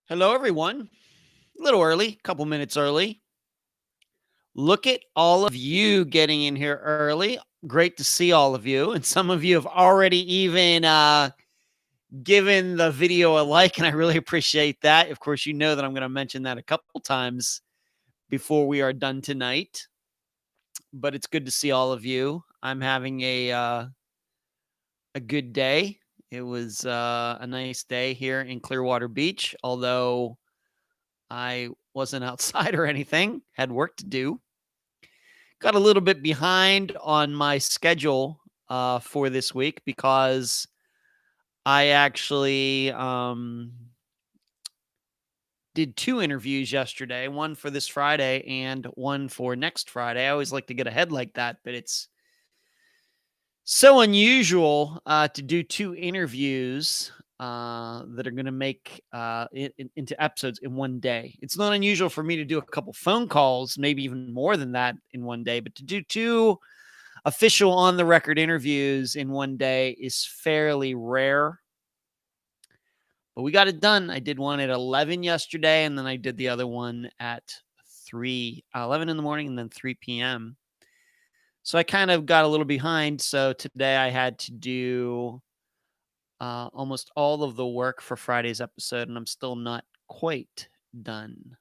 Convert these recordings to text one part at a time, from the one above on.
Hello, everyone. A little early, a couple minutes early. Look at all of you getting in here early. Great to see all of you. And some of you have already even given the video a like, and I really appreciate that. Of course, you know that I'm going to mention that a couple times before we are done tonight. But it's good to see all of you. I'm having a good day. It was a nice day here in Clearwater Beach, although I wasn't outside or anything, had work to do. Got a little bit behind on my schedule for this week because I actually did 2 interviews yesterday, one for this Friday and one for next Friday. I always like to get ahead like that, but it's so unusual to do 2 interviews that are going to make into episodes in one day. It's not unusual for me to do a couple phone calls, maybe even more than that in one day, but to do 2 official on the record interviews in one day is fairly rare. But we got it done. I did one at 11 yesterday, and then I did the other one at 11 in the morning and then 3 p.m. So I kind of got a little behind. So today I had to do almost all of the work for Friday's episode, and I'm still not quite done.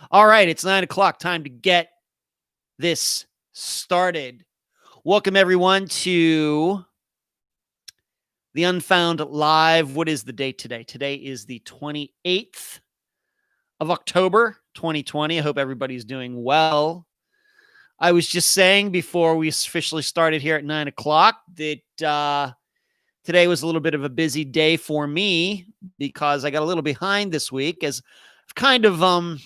All right, it's 9 o'clock. Time to get this started. Welcome, everyone, to the Unfound Live. What is the date today? Today is the 28th of October, 2020. I hope everybody's doing well. I was just saying before we officially started here at 9 o'clock that today was a little bit of a busy day for me because I got a little behind this week, as I've kind of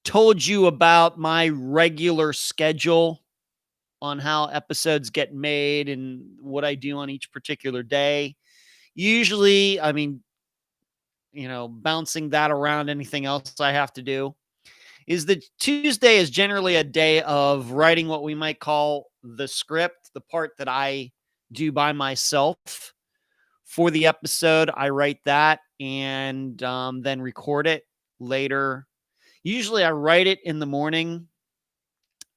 told you about my regular schedule on how episodes get made and what I do on each particular day. Usually, bouncing that around anything else I have to do is that Tuesday is generally a day of writing what we might call the script, the part that I do by myself for the episode. I write that and then record it later. Usually I write it in the morning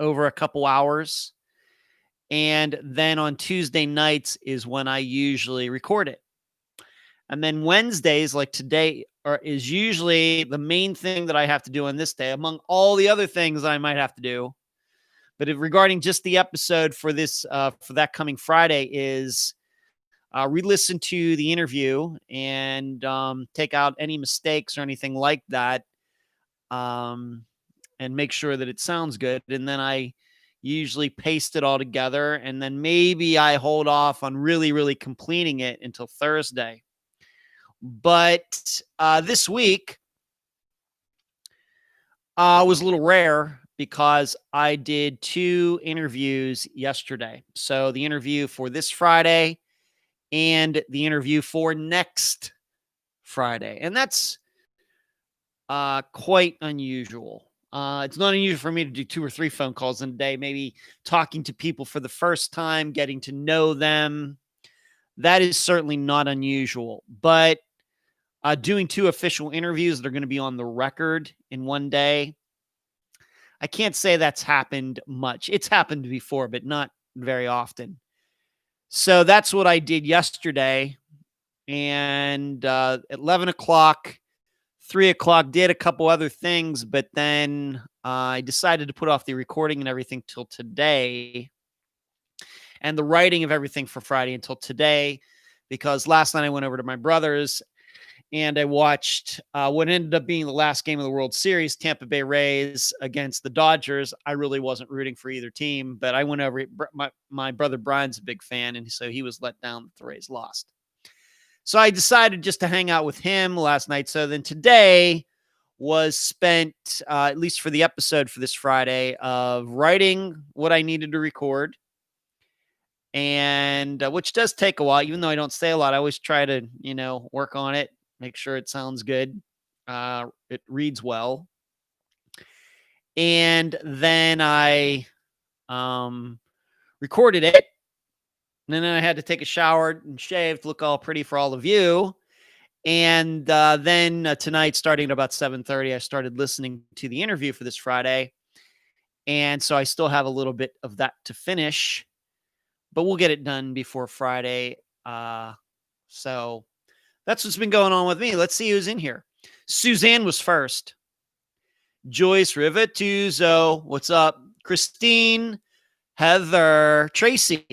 over a couple hours. And then on Tuesday nights is when I usually record it. And then Wednesdays, like today, is usually the main thing that I have to do on this day, among all the other things I might have to do. But regarding just the episode for this, for that coming Friday, is re-listen to the interview and take out any mistakes or anything like that, and make sure that it sounds good. And then I usually paste it all together, and then maybe I hold off on really, really completing it until Thursday. But this week was a little rare because I did 2 interviews yesterday. So the interview for this Friday and the interview for next Friday. And that's quite unusual. It's not unusual for me to do 2 or 3 phone calls in a day, maybe talking to people for the first time, getting to know them. That is certainly not unusual. But doing 2 official interviews that are going to be on the record in one day, I can't say that's happened much. It's happened before, but not very often. So that's what I did yesterday. And at 11 o'clock, 3 o'clock, did a couple other things, but then I decided to put off the recording and everything till today, and the writing of everything for Friday until today, because last night I went over to my brother's and I watched what ended up being the last game of the World Series, Tampa Bay Rays against the Dodgers. I really wasn't rooting for either team, but I went over. My brother Brian's a big fan, and so he was let down that the Rays lost. So I decided just to hang out with him last night. So then today was spent, at least for the episode for this Friday, of writing what I needed to record, and which does take a while. Even though I don't say a lot, I always try to, work on it, make sure it sounds good, it reads well. And then I recorded it. And then I had to take a shower and shave to look all pretty for all of you. And then tonight, starting at about 7:30, I started listening to the interview for this Friday. And so I still have a little bit of that to finish, but we'll get it done before Friday. So that's what's been going on with me. Let's see who's in here. Suzanne was first. Joyce Rivatuzo, what's up? Christine, Heather, Tracy,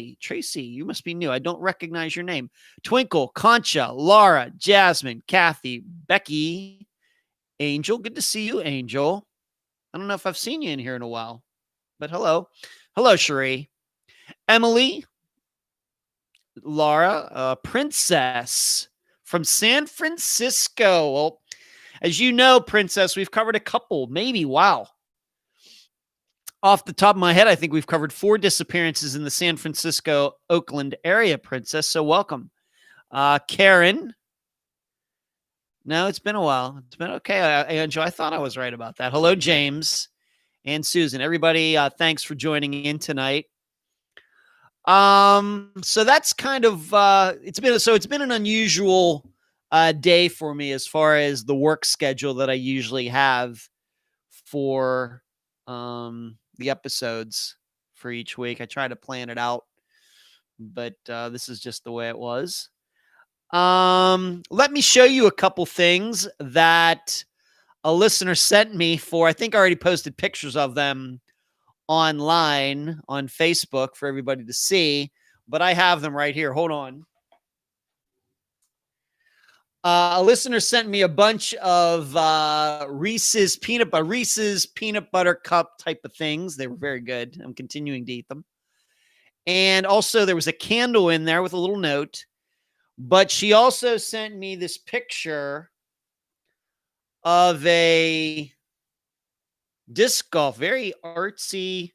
you must be new. I don't recognize your name. Twinkle, Concha, Laura, Jasmine, Kathy, Becky, Angel. Good to see you, Angel. I don't know if I've seen you in here in a while, but hello. Hello, Cherie. Emily, Laura, Princess from San Francisco. Well, as you know, Princess, we've covered a couple, maybe. Wow. Off the top of my head, I think we've covered 4 disappearances in the San Francisco, Oakland area, Princess. So welcome. Karen. No, it's been a while. It's been okay. Angel, I thought I was right about that. Hello, James and Susan. Everybody, thanks for joining in tonight. So that's kind of it's been an unusual day for me as far as the work schedule that I usually have for the episodes for each week. I try to plan it out, but this is just the way it was. Let me show you a couple things that a listener sent me for. I think I already posted pictures of them online on Facebook for everybody to see, but I have them right here. Hold on. A listener sent me a bunch of Reese's peanut butter cup type of things. They were very good. I'm continuing to eat them. And also there was a candle in there with a little note, but she also sent me this picture of a disc golf, very artsy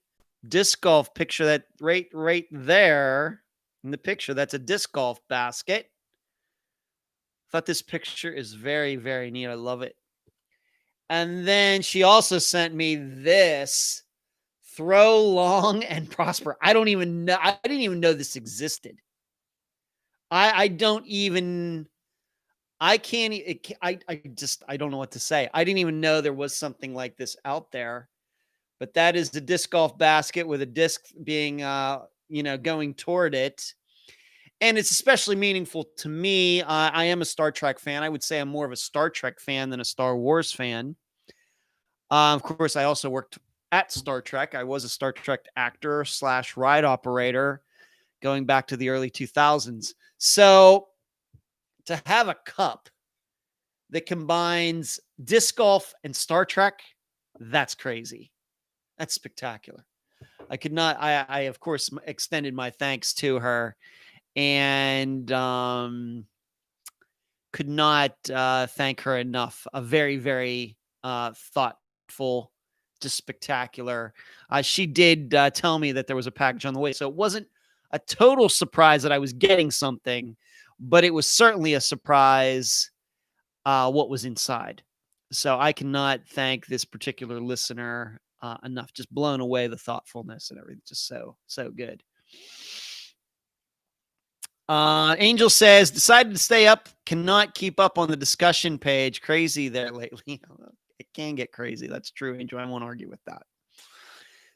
disc golf picture that right there in the picture. That's a disc golf basket. Thought this picture is very, very neat. I love it. And then she also sent me this throw long and prosper. I didn't even know this existed. I don't know what to say. I didn't even know there was something like this out there, but that is the disc golf basket with a disc being, going toward it. And it's especially meaningful to me. I am a Star Trek fan. I would say I'm more of a Star Trek fan than a Star Wars fan. Of course, I also worked at Star Trek. I was a Star Trek actor / ride operator going back to the early 2000s. So to have a cup that combines disc golf and Star Trek, that's crazy. That's spectacular. I of course extended my thanks to her and could not thank her enough. A very, very thoughtful, just spectacular. She did tell me that there was a package on the way, so it wasn't a total surprise that I was getting something, but it was certainly a surprise what was inside. So I cannot thank this particular listener enough. Just blown away, the thoughtfulness and everything. Just so good. Angel says, decided to stay up, cannot keep up on the discussion page. Crazy there lately. It can get crazy. That's true, Angel. I won't argue with that.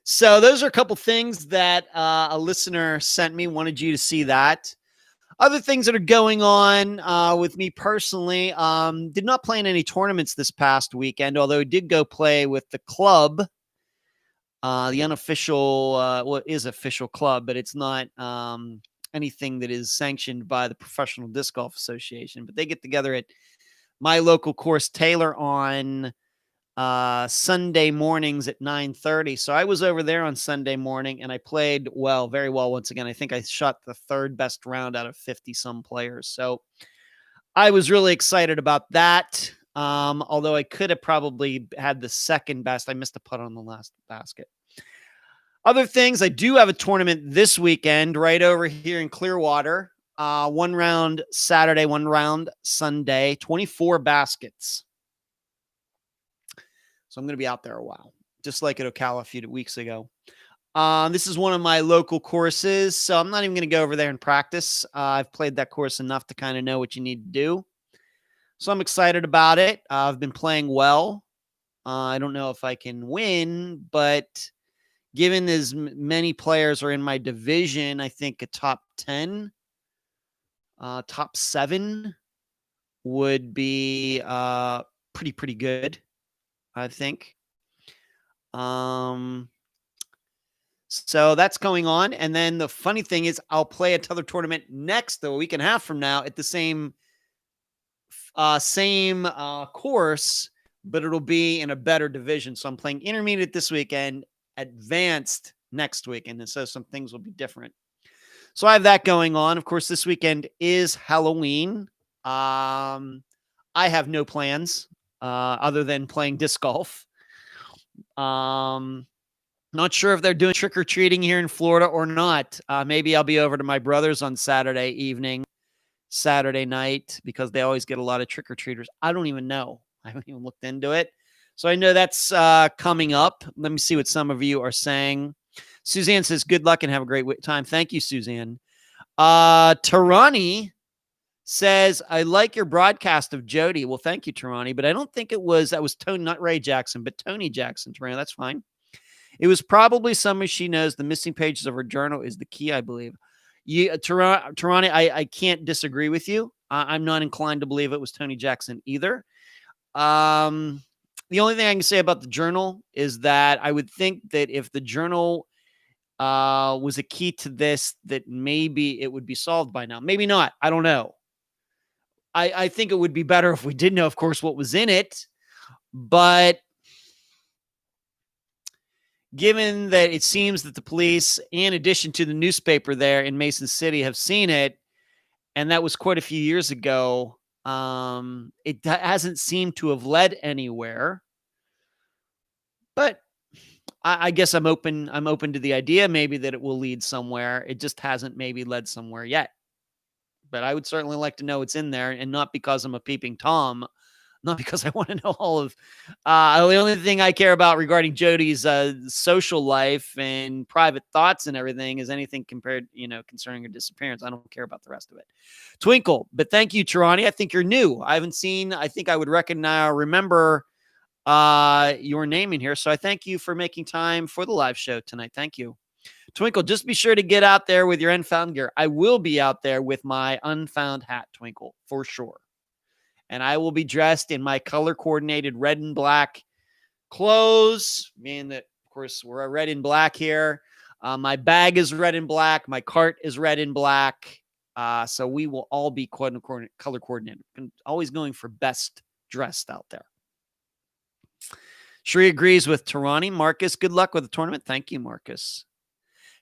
So those are a couple things that a listener sent me. Wanted you to see that. Other things that are going on with me personally, did not play in any tournaments this past weekend, although I did go play with the club, the unofficial, is official club, but it's not anything that is sanctioned by the Professional Disc Golf Association. But they get together at my local course, Taylor, on Sunday mornings at 9:30. So I was over there on Sunday morning and I played very well once again. I think I shot the 3rd best round out of 50 some players. So I was really excited about that. Although I could have probably had the 2nd best. I missed a putt on the last basket. Other things, I do have a tournament this weekend right over here in Clearwater. 1 round Saturday, 1 round Sunday, 24 baskets. So I'm going to be out there a while, just like at Ocala a few weeks ago. This is one of my local courses, so I'm not even going to go over there and practice. I've played that course enough to kind of know what you need to do. So I'm excited about it. I've been playing well. I don't know if I can win, but given as many players are in my division, I think a top 10, top 7 would be pretty good, I think. So that's going on. And then the funny thing is I'll play another tournament a week and a half from now at the same course, but it'll be in a better division. So I'm playing intermediate this weekend, advanced next weekend. And so some things will be different. So I have that going on. Of course, this weekend is Halloween. I have no plans other than playing disc golf. Not sure if they're doing trick-or-treating here in Florida or not. Maybe I'll be over to my brother's on Saturday night, because they always get a lot of trick-or-treaters. I don't even know. I haven't even looked into it. So I know that's coming up. Let me see what some of you are saying. Suzanne says, good luck and have a great time. Thank you, Suzanne. Tarani says, I like your broadcast of Jodi. Well, thank you, Tarani, but I don't think that was Tony, not Ray Jackson, but Tony Jackson. Tarani, that's fine. It was probably somebody she knows. The missing pages of her journal is the key, I believe. Tarani, I can't disagree with you. I'm not inclined to believe it was Tony Jackson either. The only thing I can say about the journal is that I would think that if the journal was a key to this, that maybe it would be solved by now. Maybe not. I don't know. I think it would be better if we did know, of course, what was in it. But given that it seems that the police, in addition to the newspaper there in Mason City, have seen it, and that was quite a few years ago, it hasn't seemed to have led anywhere. But I guess I'm open to the idea maybe that it will lead somewhere. It just hasn't maybe led somewhere yet. But I would certainly like to know what's in there, and not because I'm a peeping Tom, not because I want to know all of the only thing I care about regarding Jodi's social life and private thoughts and everything is anything concerning her disappearance. I don't care about the rest of it. Twinkle, but thank you, Tarani. I think you're new. I think I would remember your name in here. So I thank you for making time for the live show tonight. Thank you. Twinkle, just be sure to get out there with your Unfound gear. I will be out there with my Unfound hat, Twinkle, for sure. And I will be dressed in my color-coordinated red and black clothes, meaning that, of course, we're red and black here. My bag is red and black. My cart is red and black. So we will all be color-coordinated. Always going for best dressed out there. Shree agrees with Tarani. Marcus, good luck with the tournament. Thank you, Marcus.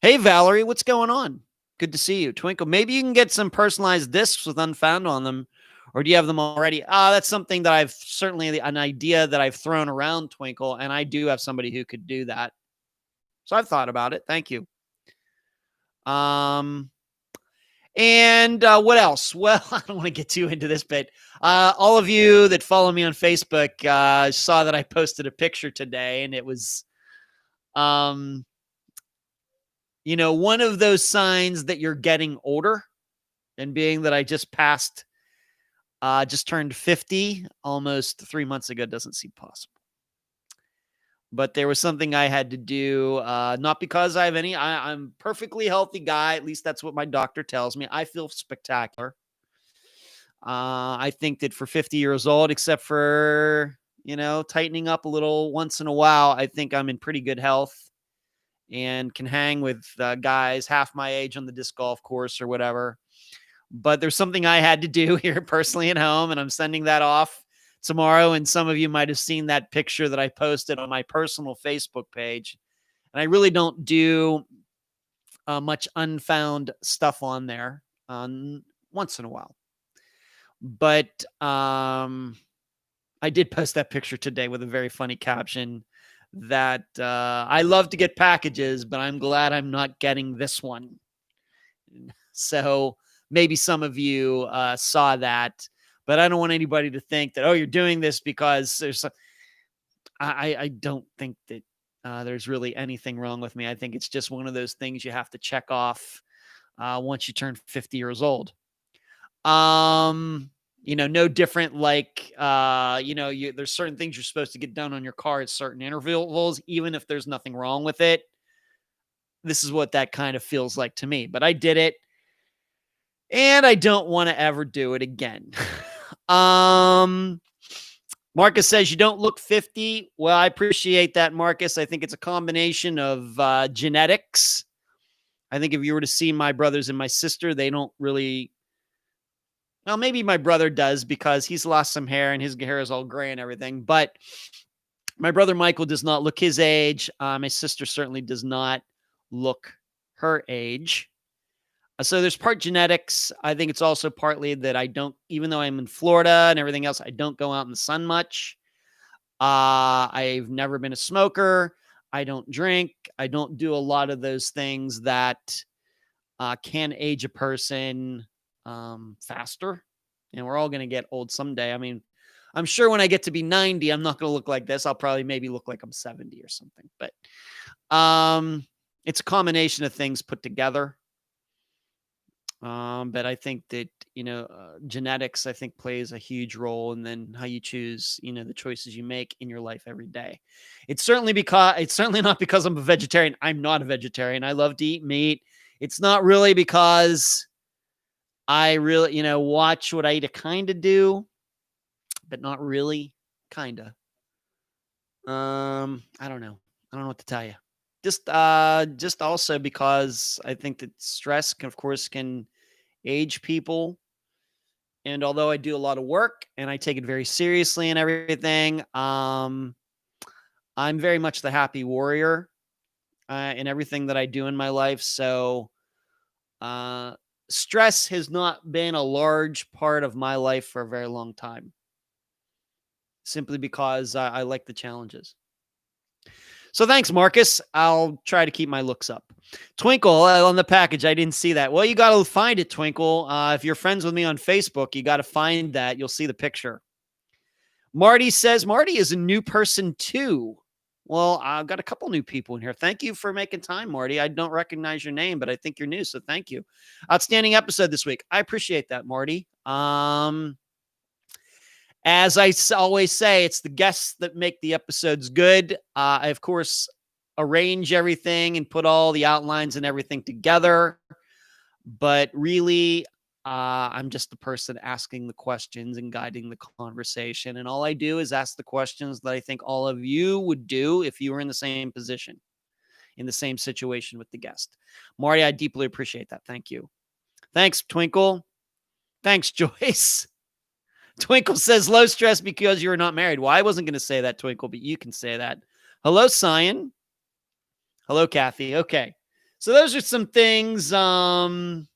Hey, Valerie, what's going on? Good to see you. Twinkle, maybe you can get some personalized discs with Unfound on them. Or do you have them already? That's something that I've certainly an idea that I've thrown around, Twinkle, and I do have somebody who could do that. So I've thought about it. Thank you. And what else? Well, I don't want to get too into this, but all of you that follow me on Facebook saw that I posted a picture today, and it was, one of those signs that you're getting older, and being that I just turned 50 almost 3 months ago doesn't seem possible. But there was something I had to do, not because I have I'm a perfectly healthy guy. At least that's what my doctor tells me. I feel spectacular. I think that for 50 years old, except for, tightening up a little once in a while, I think I'm in pretty good health and can hang with guys half my age on the disc golf course or whatever. But there's something I had to do here personally at home, and I'm sending that off tomorrow. And some of you might have seen that picture that I posted on my personal Facebook page. And I really don't do much Unfound stuff on there once in a while. But I did post that picture today with a very funny caption that I love to get packages, but I'm glad I'm not getting this one. So maybe some of you saw that, but I don't want anybody to think that, you're doing this because there's I don't think that there's really anything wrong with me. I think it's just one of those things you have to check off once you turn 50 years old. no different like, there's certain things you're supposed to get done on your car at certain intervals, even if there's nothing wrong with it. This is what that kind of feels like to me, but I did it and I don't want to ever do it again. Marcus says you don't look 50. Well, I appreciate that, Marcus. I think it's a combination of genetics. I think if you were to see my brothers and my sister, they don't really. Well, maybe my brother does because he's lost some hair and his hair is all gray and everything. But my brother Michael does not look his age. My sister certainly does not look her age. So there's part genetics. I think it's also partly that I don't, even though I'm in Florida and everything else, I don't go out in the sun much. I've never been a smoker. I don't drink. I don't do a lot of those things that can age a person faster. And we're all going to get old someday. I mean, I'm sure when I get to be 90, I'm not going to look like this. I'll probably maybe look like I'm 70 or something. But it's a combination of things put together. But I think that, genetics, I think, plays a huge role, and then how you choose, the choices you make in your life every day. It's certainly not because I'm a vegetarian. I'm not a vegetarian. I love to eat meat. It's not really because I really, watch what I eat. I kind of do, but not really. Kind of. I don't know. I don't know what to tell you. Just also because I think that stress can, of course, age people. And although I do a lot of work and I take it very seriously and everything, I'm very much the happy warrior in everything that I do in my life. So stress has not been a large part of my life for a very long time, simply because I like the challenges. So thanks, Marcus. I'll try to keep my looks up. Twinkle on the package. I didn't see that. Well, you got to find it, Twinkle. If you're friends with me on Facebook, you got to find that. You'll see the picture. Marty says, Marty is a new person too. Well, I've got a couple new people in here. Thank you for making time, Marty. I don't recognize your name, but I think you're new, so thank you. Outstanding episode this week. I appreciate that, Marty. As I always say, it's the guests that make the episodes good. I, of course, arrange everything and put all the outlines and everything together. But really, I'm just the person asking the questions and guiding the conversation. And all I do is ask the questions that I think all of you would do if you were in the same position, in the same situation with the guest. Marty, I deeply appreciate that. Thank you. Thanks, Twinkle. Thanks, Joyce. Twinkle says low stress because you're not married. Well, I wasn't going to say that, Twinkle, but you can say that. Hello, Cyan. Hello, Kathy. Okay. So those are some things going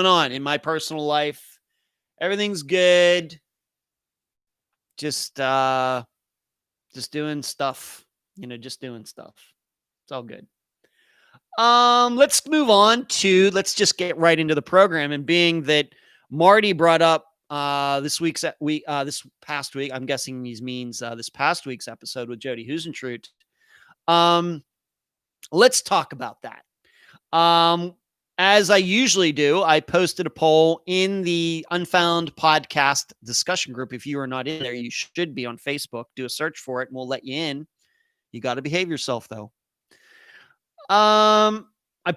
on in my personal life. Everything's good. Just doing stuff, just doing stuff. It's all good. Let's move on let's just get right into the program. And being that Marty brought up this past week, I'm guessing he means this past week's episode with Jodi Huisentruit. Let's talk about that. As I usually do, I posted a poll in the Unfound Podcast discussion group. If you are not in there, you should be on Facebook. Do a search for it and we'll let you in. You got to behave yourself, though. I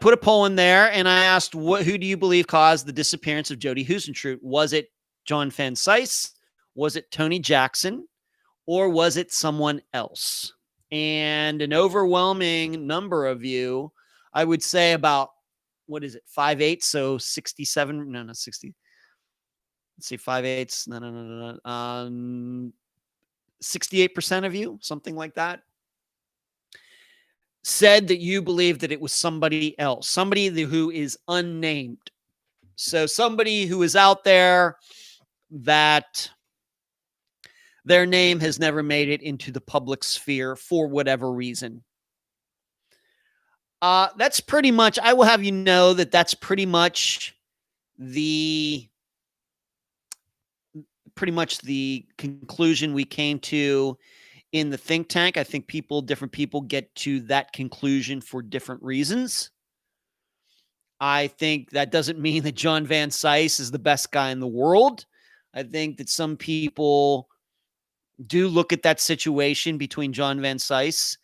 put a poll in there and I asked, who do you believe caused the disappearance of Jodi Huisentruit? Was it John Van Cise? Was it Tony Jackson? Or was it someone else? And an overwhelming number of you, I would say about, 5/8? So 67, no, not 60. Let's see, 5/8. No. 68% of you, something like that, said that you believe that it was somebody else, somebody who is unnamed. So somebody who is out there that their name has never made it into the public sphere for whatever reason. That's pretty much, I will have you know that that's pretty much the conclusion we came to in the think tank. I think different people get to that conclusion for different reasons. I think that doesn't mean that John Van Cise is the best guy in the world. I think that some people do look at that situation between John Van Cise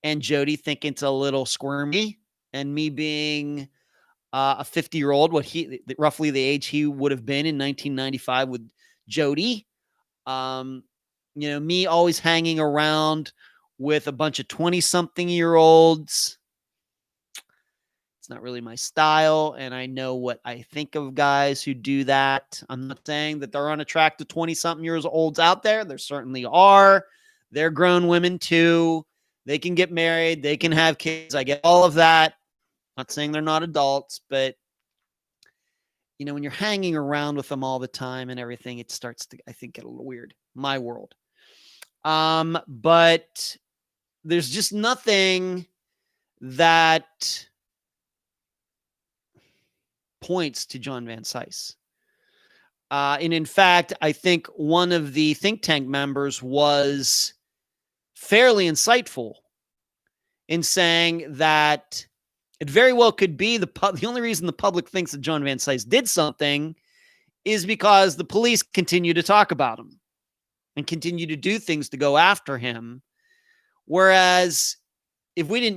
and Jodi, think it's a little squirmy. And me being a 50-year-old, roughly the age he would have been in 1995 with Jodi, me always hanging around with a bunch of 20-something-year-olds. It's not really my style, and I know what I think of guys who do that. I'm not saying that there aren't attractive 20-something-years-olds out there. There certainly are. They're grown women too. They can get married. They can have kids. I get all of that. Not saying they're not adults, but when you're hanging around with them all the time and everything, it starts to, I think, get a little weird. My world. But there's just nothing that points to John Van Cise. And in fact, I think one of the think tank members was fairly insightful in saying that it very well could be the only reason the public thinks that John Van Cise did something is because the police continue to talk about him and continue to do things to go after him. Whereas if we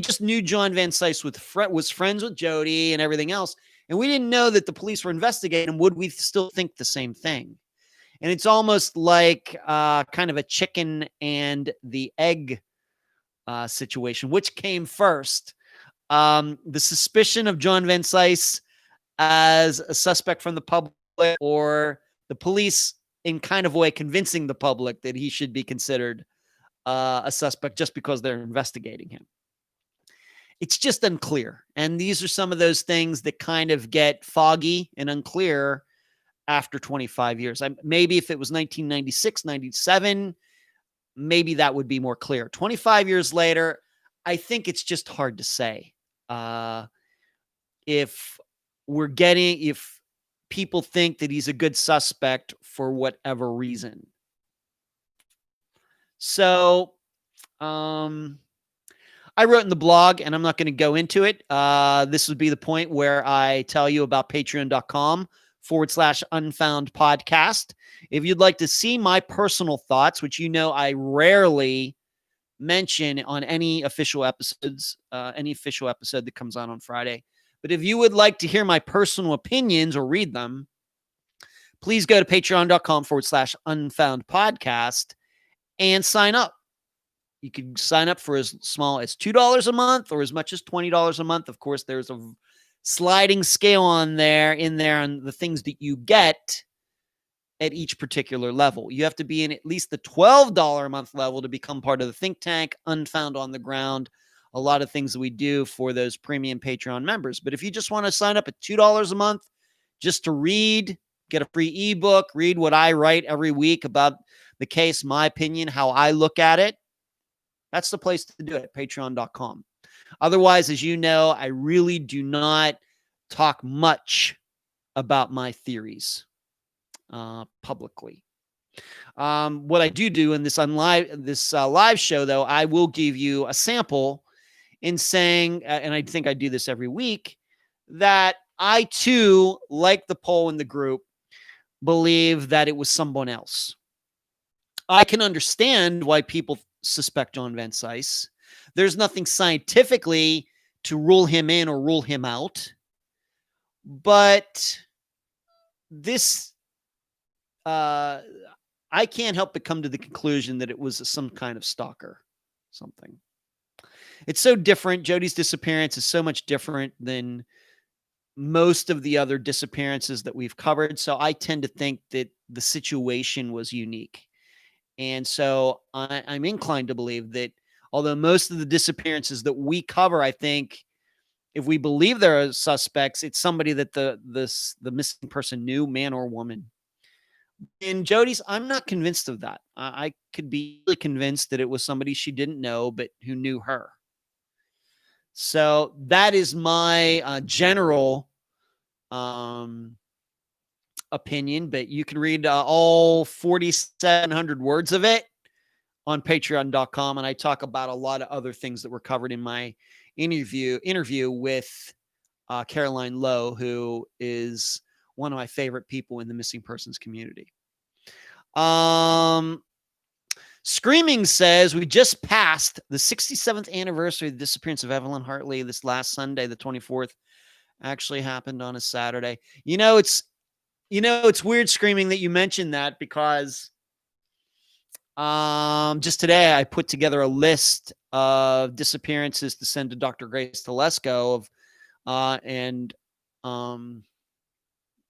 just knew John Van Cise was friends with Jodi and everything else, and we didn't know that the police were investigating him, would we still think the same thing? And it's almost like kind of a chicken and the egg situation. Which came first? The suspicion of John Van Cise as a suspect from the public, or the police in kind of a way convincing the public that he should be considered a suspect just because they're investigating him? It's just unclear. And these are some of those things that kind of get foggy and unclear after 25 years. Maybe if it was 1996, 97, maybe that would be more clear. 25 years later, I think it's just hard to say. If people think that he's a good suspect for whatever reason. So, I wrote in the blog, and I'm not going to go into it. This would be the point where I tell you about patreon.com/Unfound Podcast. If you'd like to see my personal thoughts, which I rarely mention on any official episodes, any official episode that comes on Friday. But if you would like to hear my personal opinions or read them, please go to patreon.com/Unfound Podcast and sign up. You can sign up for as small as $2 a month or as much as $20 a month. Of course, there's a sliding scale in there on the things that you get at each particular level. You have to be in at least the $12 a month level to become part of the think tank, Unfound on the Ground, a lot of things that we do for those premium Patreon members. But if you just want to sign up at $2 a month just to read, get a free ebook, read what I write every week about the case, my opinion, how I look at it, that's the place to do it, patreon.com. Otherwise, as you know, I really do not talk much about my theories publicly. What I do in this live show, though, I will give you a sample in saying, and I think I do this every week, that I too, like the poll in the group, believe that it was someone else. I can understand why people suspect John Van Cise. There's nothing scientifically to rule him in or rule him out. But this, I can't help but come to the conclusion that it was some kind of stalker, something. It's so different. Jodi's disappearance is so much different than most of the other disappearances that we've covered. So I tend to think that the situation was unique. And so I'm inclined to believe that although most of the disappearances that we cover, I think if we believe there are suspects, it's somebody that the missing person knew, man or woman. In Jodi's, I'm not convinced of that. I could be really convinced that it was somebody she didn't know, but who knew her. So that is my general opinion, but you can read all 4,700 words of it on patreon.com. And I talk about a lot of other things that were covered in my interview with Caroline Lowe, who is one of my favorite people in the missing persons community. Screaming says we just passed the 67th anniversary of the disappearance of Evelyn Hartley this last Sunday, the 24th. Actually happened on a Saturday. It's weird, Screaming, that you mentioned that, because just today I put together a list of disappearances to send to Dr. Grace Telesco and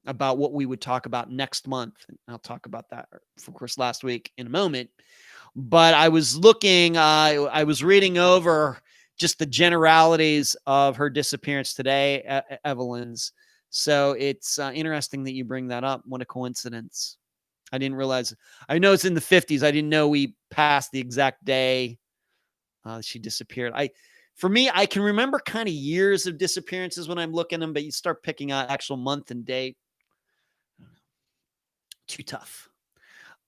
about what we would talk about next month. And I'll talk about that, of course, last week in a moment. But I was looking, I was reading over just the generalities of her disappearance today, Evelyn's. So it's interesting that you bring that up. What a coincidence. I didn't realize. I know it's in the 50s. I didn't know we passed the exact day she disappeared. For me, I can remember kind of years of disappearances when I'm looking at them, but you start picking out actual month and date. Too tough.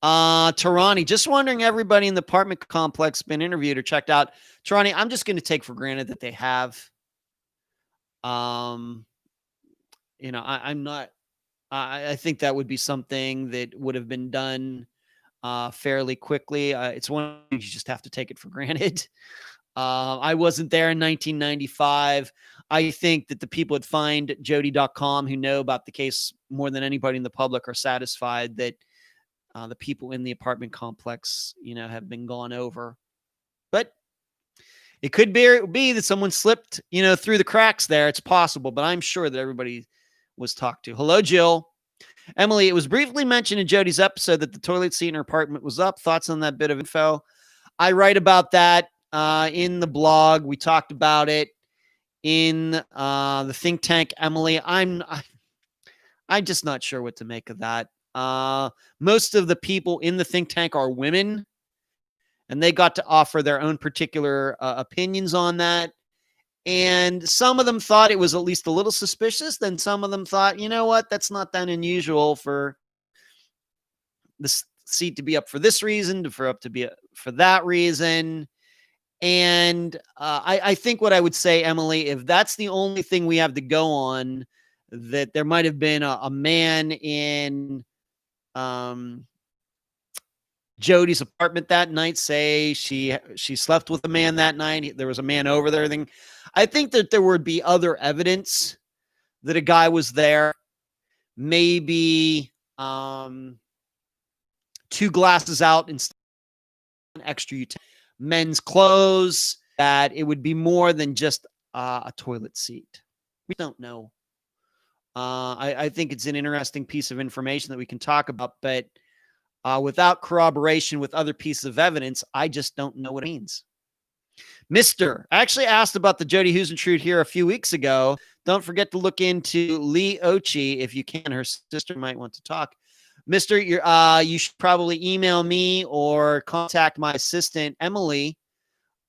Tarani, just wondering, everybody in the apartment complex been interviewed or checked out? Tarani, I'm just going to take for granted that they have. I'm not. I think that would be something that would have been done fairly quickly. It's one you just have to take it for granted. I wasn't there in 1995. I think that the people at findjodi.com who know about the case more than anybody in the public are satisfied that the people in the apartment complex, have been gone over. But it could be that someone slipped, through the cracks there. It's possible, but I'm sure that everybody was talked to. Hello, Jill. Emily, it was briefly mentioned in Jodi's episode that the toilet seat in her apartment was up. Thoughts on that bit of info? I write about that in the blog. We talked about it in the think tank, Emily. I'm just not sure what to make of that. Most of the people in the think tank are women, and they got to offer their own particular opinions on that. And some of them thought it was at least a little suspicious. Then some of them thought, you know what, that's not that unusual for the seat to be up for this reason, for that reason. And I think what I would say, Emily, if that's the only thing we have to go on, that there might have been a man in Jodi's apartment that night. Say she slept with a man that night. There was a man over there. I think that there would be other evidence that a guy was there. Maybe 2 glasses out instead of an extra men's clothes. That it would be more than just a toilet seat. We don't know. I think it's an interesting piece of information that we can talk about, but without corroboration with other pieces of evidence, I just don't know what it means. Mister, I actually asked about the Jodi Huisentruit here a few weeks ago. Don't forget to look into Lee Ochi if you can. Her sister might want to talk. Mister, you should probably email me or contact my assistant, Emily,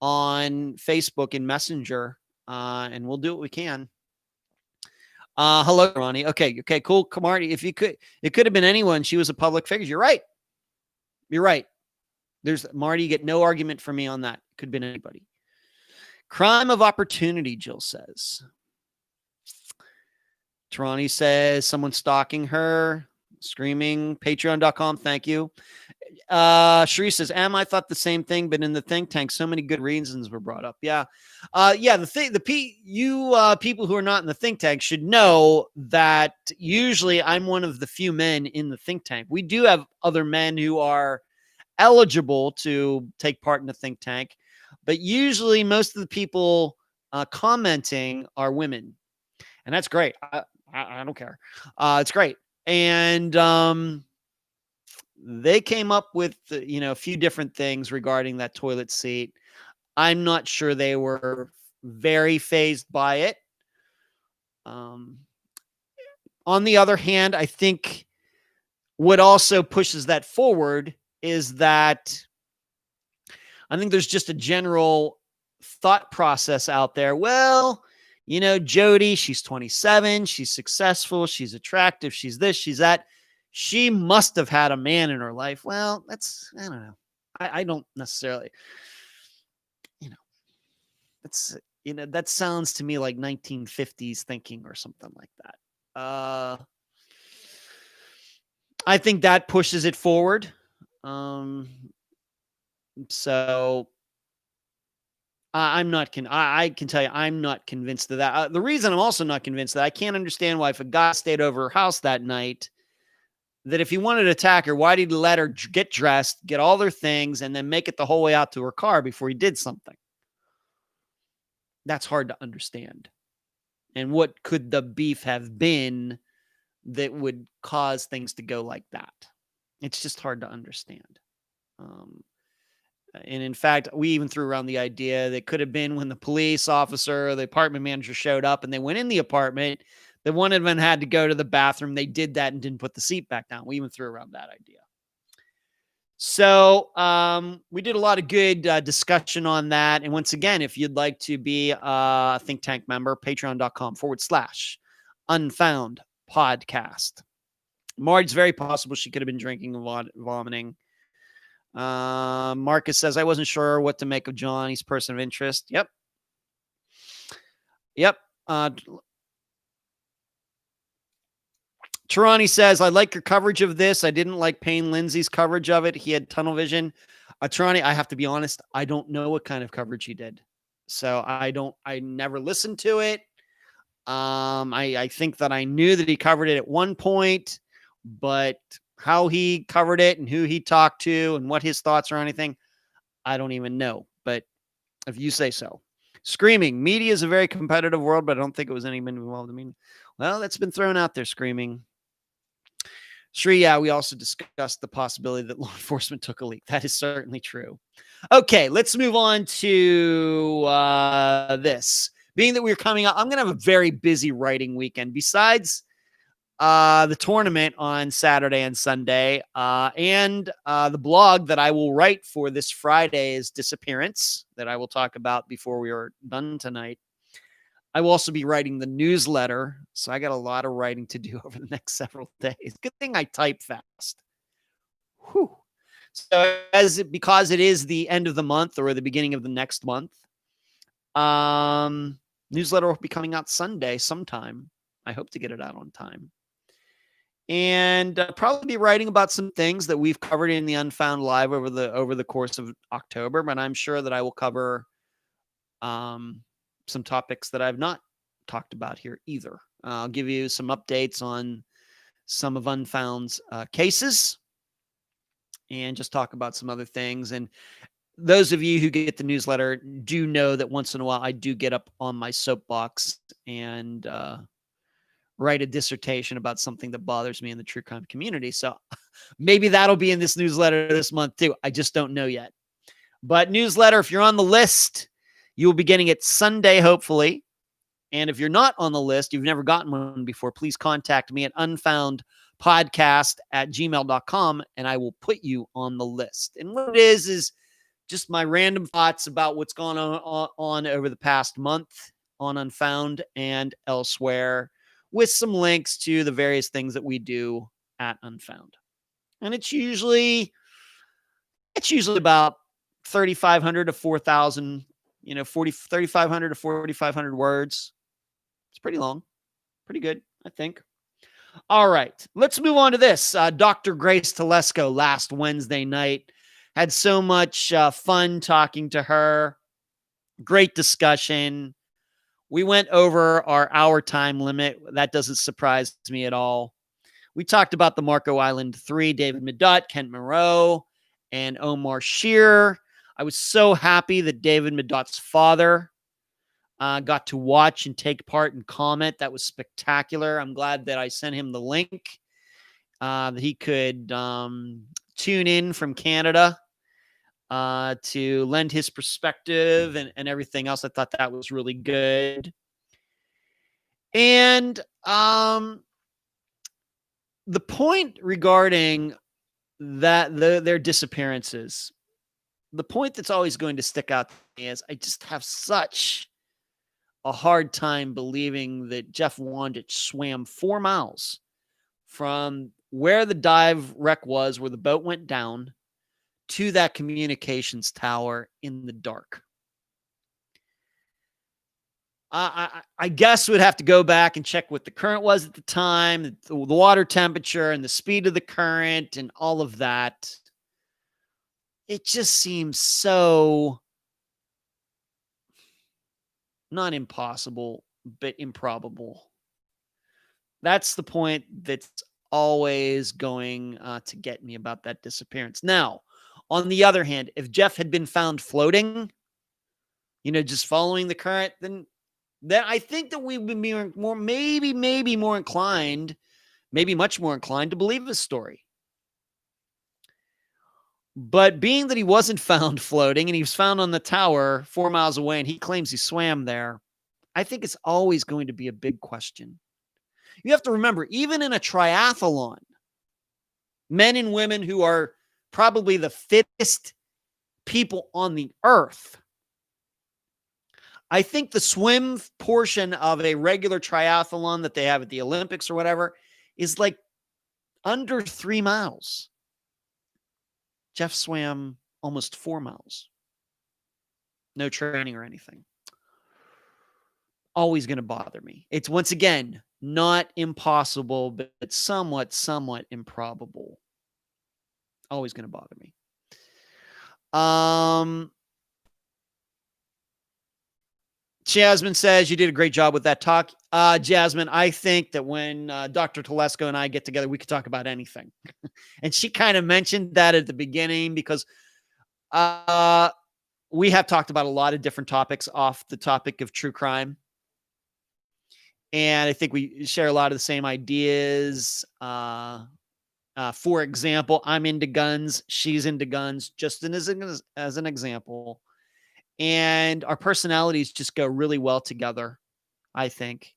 on Facebook and Messenger, and we'll do what we can. Hello, Ronnie. Okay, cool. Marty, if you could, it could have been anyone. She was a public figure. You're right. There's Marty, you get no argument from me on that. Could have been anybody. Crime of opportunity, Jill says. Tarani says someone stalking her, screaming. Patreon.com. Thank you. Sheree says, I thought the same thing, but in the think tank, so many good reasons were brought up. Yeah. People who are not in the think tank should know that usually I'm one of the few men in the think tank. We do have other men who are eligible to take part in the think tank, but usually most of the people commenting are women, and that's great. I don't care. It's great. And, they came up with, a few different things regarding that toilet seat. I'm not sure they were very fazed by it. On the other hand, I think what also pushes that forward is that I think there's just a general thought process out there. Well, Jodi, she's 27, she's successful, she's attractive, she's this, she's that. She must have had a man in her life. Well, I don't know. I don't necessarily, that sounds to me like 1950s thinking or something like that. I think that pushes it forward. So I'm not. I can tell you, I'm not convinced of that. The reason I'm also not convinced that I can't understand why, if a guy stayed over her house that night, that if he wanted to attack her, why did he let her get dressed, get all their things, and then make it the whole way out to her car before he did something? That's hard to understand. And what could the beef have been that would cause things to go like that? It's just hard to understand. And in fact, we even threw around the idea that could have been when the police officer or the apartment manager showed up and they went in the apartment, that one of them had to go to the bathroom. They did that and didn't put the seat back down. We even threw around that idea. So we did a lot of good discussion on that. And once again, if you'd like to be a Think Tank member, patreon.com/Unfound Podcast. Marge's very possible she could have been drinking and vomiting. Marcus says, I wasn't sure what to make of John. He's a person of interest. Yep. Tarani says, I like your coverage of this. I didn't like Payne Lindsay's coverage of it. He had tunnel vision. Tarani, I have to be honest, I don't know what kind of coverage he did. So I never listened to it. I think that I knew that he covered it at one point, but how he covered it and who he talked to and what his thoughts are on anything, I don't even know. But if you say so. Screaming, media is a very competitive world, but I don't think it was anyone involved. I mean, well, that's been thrown out there, Screaming. Sri, yeah, we also discussed the possibility that law enforcement took a leak. That is certainly true. Okay, let's move on to this. Being that we're coming up, I'm going to have a very busy writing weekend. Besides the tournament on Saturday and Sunday, and the blog that I will write for this Friday's disappearance that I will talk about before we are done tonight. I will also be writing the newsletter, so I got a lot of writing to do over the next several days. Good thing I type fast. Whew. So because it is the end of the month or the beginning of the next month, newsletter will be coming out Sunday sometime. I hope to get it out on time. And probably be writing about some things that we've covered in the Unfound Live over the course of October, but I'm sure that I will cover some topics that I've not talked about here either. I'll give you some updates on some of Unfound's cases and just talk about some other things. And those of you who get the newsletter do know that once in a while I do get up on my soapbox and write a dissertation about something that bothers me in the true crime community. So maybe that'll be in this newsletter this month too. I just don't know yet. But newsletter, if you're on the list, you will be getting it Sunday, hopefully. And if you're not on the list, you've never gotten one before, please contact me at unfoundpodcast@gmail.com, and I will put you on the list. And what it is just my random thoughts about what's gone on over the past month on Unfound and elsewhere, with some links to the various things that we do at Unfound. And it's usually about 3,500 to 4,000, 3,500 to 4,500 words. It's pretty long, pretty good, I think. All right, let's move on to this. Dr. Grace Telesco last Wednesday night. Had so much fun talking to her. Great discussion. We went over our hour time limit. That doesn't surprise me at all. We talked about the Marco Island 3, David Madott, Kent Munro, and Omar Shearer. I was so happy that David Madott's father got to watch and take part and comment. That was spectacular. I'm glad that I sent him the link that he could tune in from Canada to lend his perspective and everything else. I thought that was really good. And the point regarding that their disappearances, the point that's always going to stick out to me is I just have such a hard time believing that Jeff Wandich swam 4 miles from where the dive wreck was, where the boat went down, to that communications tower in the dark. I guess we'd have to go back and check what the current was at the time, the water temperature and the speed of the current and all of that. It just seems so not impossible, but improbable. That's the point that's always going to get me about that disappearance. Now, on the other hand, if Jeff had been found floating, just following the current, then I think that we would be more, maybe more inclined, maybe much more inclined to believe his story. But being that he wasn't found floating and he was found on the tower 4 miles away and he claims he swam there, I think it's always going to be a big question. You have to remember, even in a triathlon, men and women who are probably the fittest people on the earth, I think the swim portion of a regular triathlon that they have at the Olympics or whatever is like under 3 miles. Jeff swam almost 4 miles. No training or anything. Always going to bother me. It's, once again, not impossible, but somewhat improbable. Always going to bother me. Jasmine says, you did a great job with that talk. Jasmine, I think that when Dr. Telesco and I get together, we could talk about anything. And she kind of mentioned that at the beginning because we have talked about a lot of different topics off the topic of true crime. And I think we share a lot of the same ideas. For example, I'm into guns. She's into guns, just as an example. And our personalities just go really well together, I think.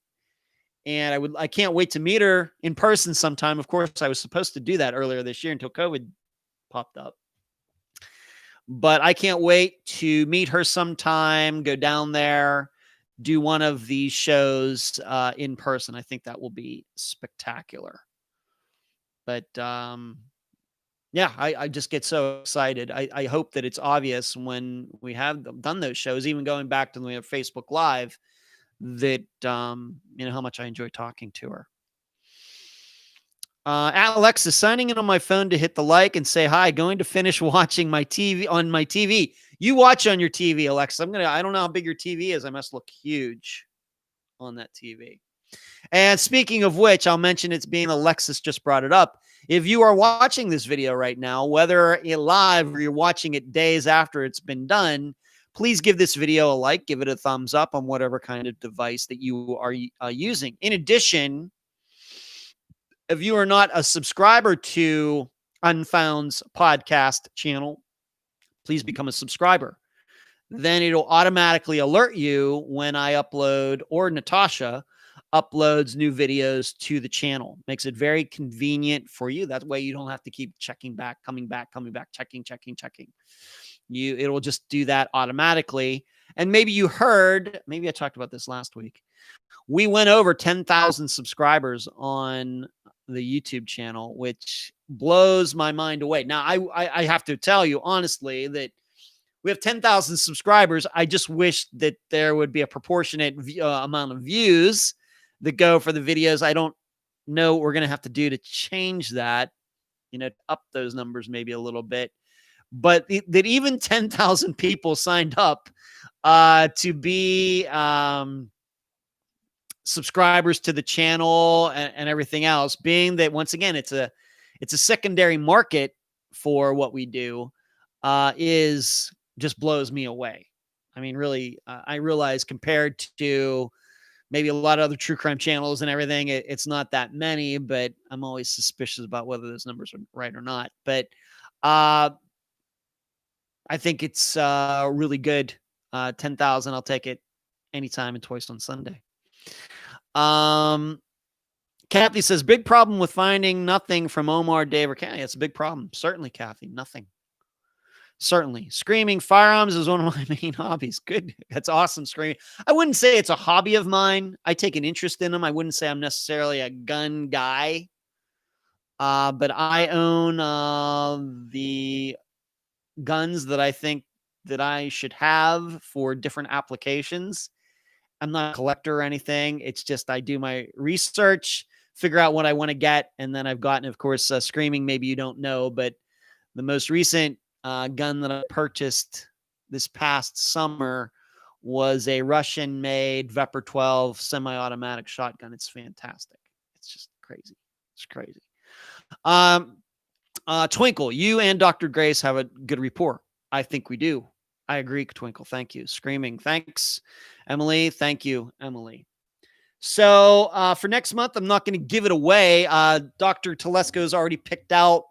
And I can't wait to meet her in person sometime. Of course, I was supposed to do that earlier this year until COVID popped up. But I can't wait to meet her sometime, go down there, do one of these shows in person. I think that will be spectacular. But yeah, I just get so excited. I hope that it's obvious when we have done those shows, even going back to when we have Facebook Live, that, how much I enjoy talking to her. Alex is signing in on my phone to hit the like and say hi. Going to finish watching my TV on my TV. You watch on your TV, Alexa. I don't know how big your TV is. I must look huge on that TV. And speaking of which, I'll mention it's being Alexis just brought it up. If you are watching this video right now, whether it live or you're watching it days after it's been done, please give this video a like, give it a thumbs up on whatever kind of device that you are using. In addition, if you are not a subscriber to Unfound's podcast channel, please become a subscriber. Then it'll automatically alert you when I upload, or Natasha uploads new videos to the channel. Makes it very convenient for you. That way you don't have to keep checking back, coming back, checking. It'll just do that automatically. And maybe you heard, maybe I talked about this last week. We went over 10,000 subscribers on the YouTube channel, which blows my mind away. Now, I have to tell you honestly that we have 10,000 subscribers. I just wish that there would be a proportionate amount of views that go for the videos. I don't know what we're going to have to do to change that, up those numbers maybe a little bit. But that even 10,000 people signed up to be subscribers to the channel and everything else, being that, once again, it's a secondary market for what we do, is just blows me away. I mean, really, I realize compared to maybe a lot of other true crime channels and everything, it's not that many, but I'm always suspicious about whether those numbers are right or not. But I think it's really good. 10,000, I'll take it anytime and twice on Sunday. Kathy says, big problem with finding nothing from Omar, Dave, or Kathy. It's a big problem. Certainly, Kathy, nothing. Certainly. Screaming firearms is one of my main hobbies. Good. That's awesome. Screaming. I wouldn't say it's a hobby of mine. I take an interest in them. I wouldn't say I'm necessarily a gun guy. But I own the guns that I think that I should have for different applications. I'm not a collector or anything. It's just I do my research, figure out what I want to get, and then I've gotten, of course, Screaming. Maybe you don't know, but the most recent gun that I purchased this past summer was a Russian-made Vepr 12 semi-automatic shotgun. It's fantastic. It's just crazy. It's crazy. Twinkle, you and Dr. Grace have a good rapport. I think we do. I agree, Twinkle. Thank you. Screaming. Thanks, Emily. Thank you, Emily. So for next month, I'm not going to give it away. Dr. Telesco's already picked out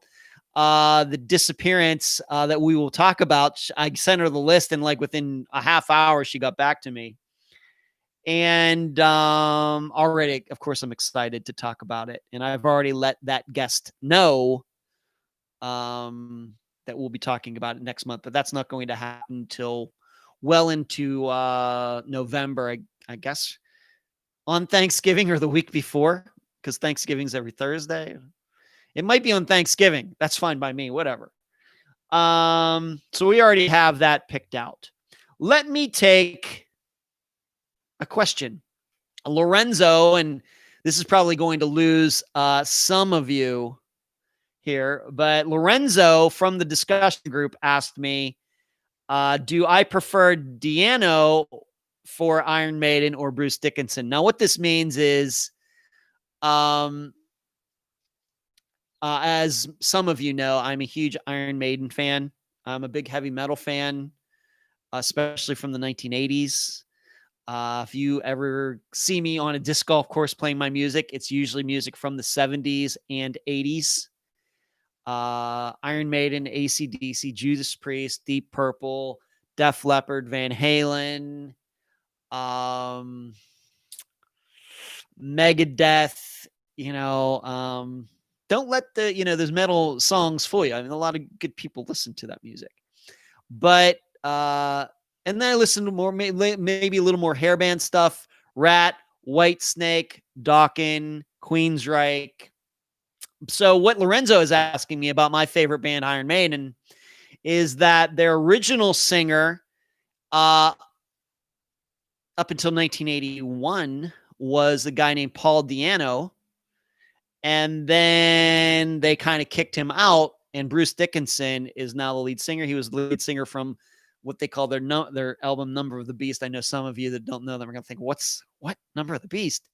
the disappearance that we will talk about. I sent her the list, and like within a half hour, she got back to me. And already, of course, I'm excited to talk about it. And I've already let that guest know that we'll be talking about it next month, but that's not going to happen until well into November, I guess, on Thanksgiving or the week before, because Thanksgiving's every Thursday. It might be on Thanksgiving. That's fine by me, whatever. So we already have that picked out. Let me take a question. Lorenzo, and this is probably going to lose some of you here, but Lorenzo from the discussion group asked me, do I prefer Di'Anno for Iron Maiden or Bruce Dickinson? Now, what this means is, as some of you know, I'm a huge Iron Maiden fan. I'm a big heavy metal fan, especially from the 1980s. If you ever see me on a disc golf course playing my music, it's usually music from the 70s and 80s. Iron Maiden, AC/DC, Judas Priest, Deep Purple, Def Leppard, Van Halen, Megadeth. Don't let those metal songs fool you. I mean, a lot of good people listen to that music, but and then I listen to more, maybe a little more hairband stuff: Rat, Whitesnake, Dokken, Queensryche. So what Lorenzo is asking me about my favorite band, Iron Maiden, is that their original singer, up until 1981, was a guy named Paul Di'Anno, and then they kind of kicked him out, and Bruce Dickinson is now the lead singer. He was the lead singer from what they call their album Number of the Beast. I know some of you that don't know them are going to think, what Number of the Beast?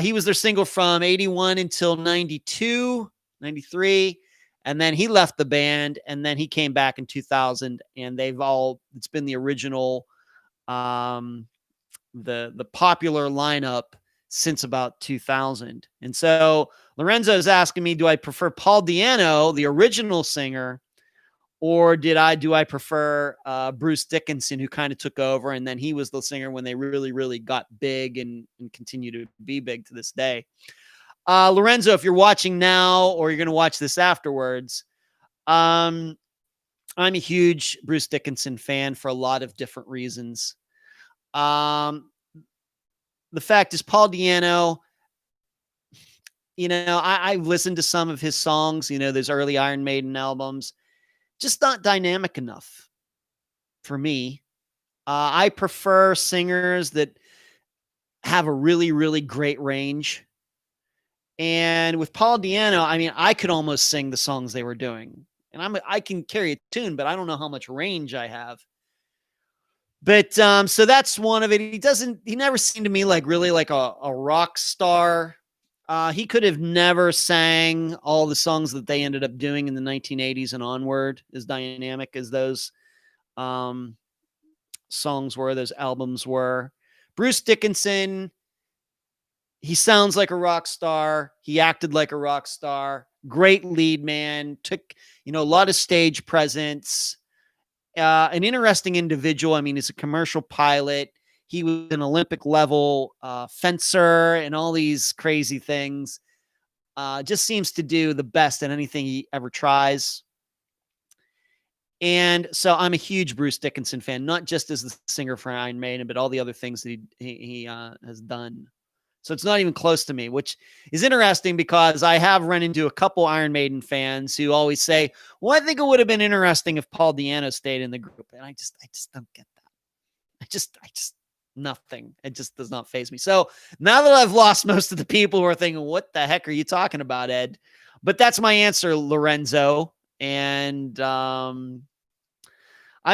He was their single from 81 until 92, 93. And then he left the band, and then he came back in 2000, and it's been the original, the popular lineup since about 2000. And so Lorenzo is asking me, do I prefer Paul Di'Anno, the original singer, or do I prefer Bruce Dickinson, who kind of took over, and then he was the singer when they really, really got big and continue to be big to this day. Lorenzo, if you're watching now or you're going to watch this afterwards, I'm a huge Bruce Dickinson fan for a lot of different reasons. The fact is, Paul Di'Anno, I've listened to some of his songs, those early Iron Maiden albums. Just not dynamic enough for me. I prefer singers that have a really, really great range. And with Paul Di'Anno, I mean, I could almost sing the songs they were doing. And I can carry a tune, but I don't know how much range I have. But so that's one of it. He never seemed to me like really like a rock star. He could have never sang all the songs that they ended up doing in the 1980s and onward, as dynamic as those songs were, those albums were. Bruce Dickinson, he sounds like a rock star. He acted like a rock star. Great lead man. Took, a lot of stage presence. An interesting individual. I mean, he's a commercial pilot. He was an Olympic level fencer and all these crazy things. Just seems to do the best at anything he ever tries. And so I'm a huge Bruce Dickinson fan, not just as the singer for Iron Maiden, but all the other things that he has done. So it's not even close to me, which is interesting because I have run into a couple Iron Maiden fans who always say, well, I think it would have been interesting if Paul Di'Anno stayed in the group. And I just don't get that. I just Nothing. It just does not faze me. So now that I've lost most of the people who are thinking, what the heck are you talking about, Ed? But that's my answer, Lorenzo. And I'm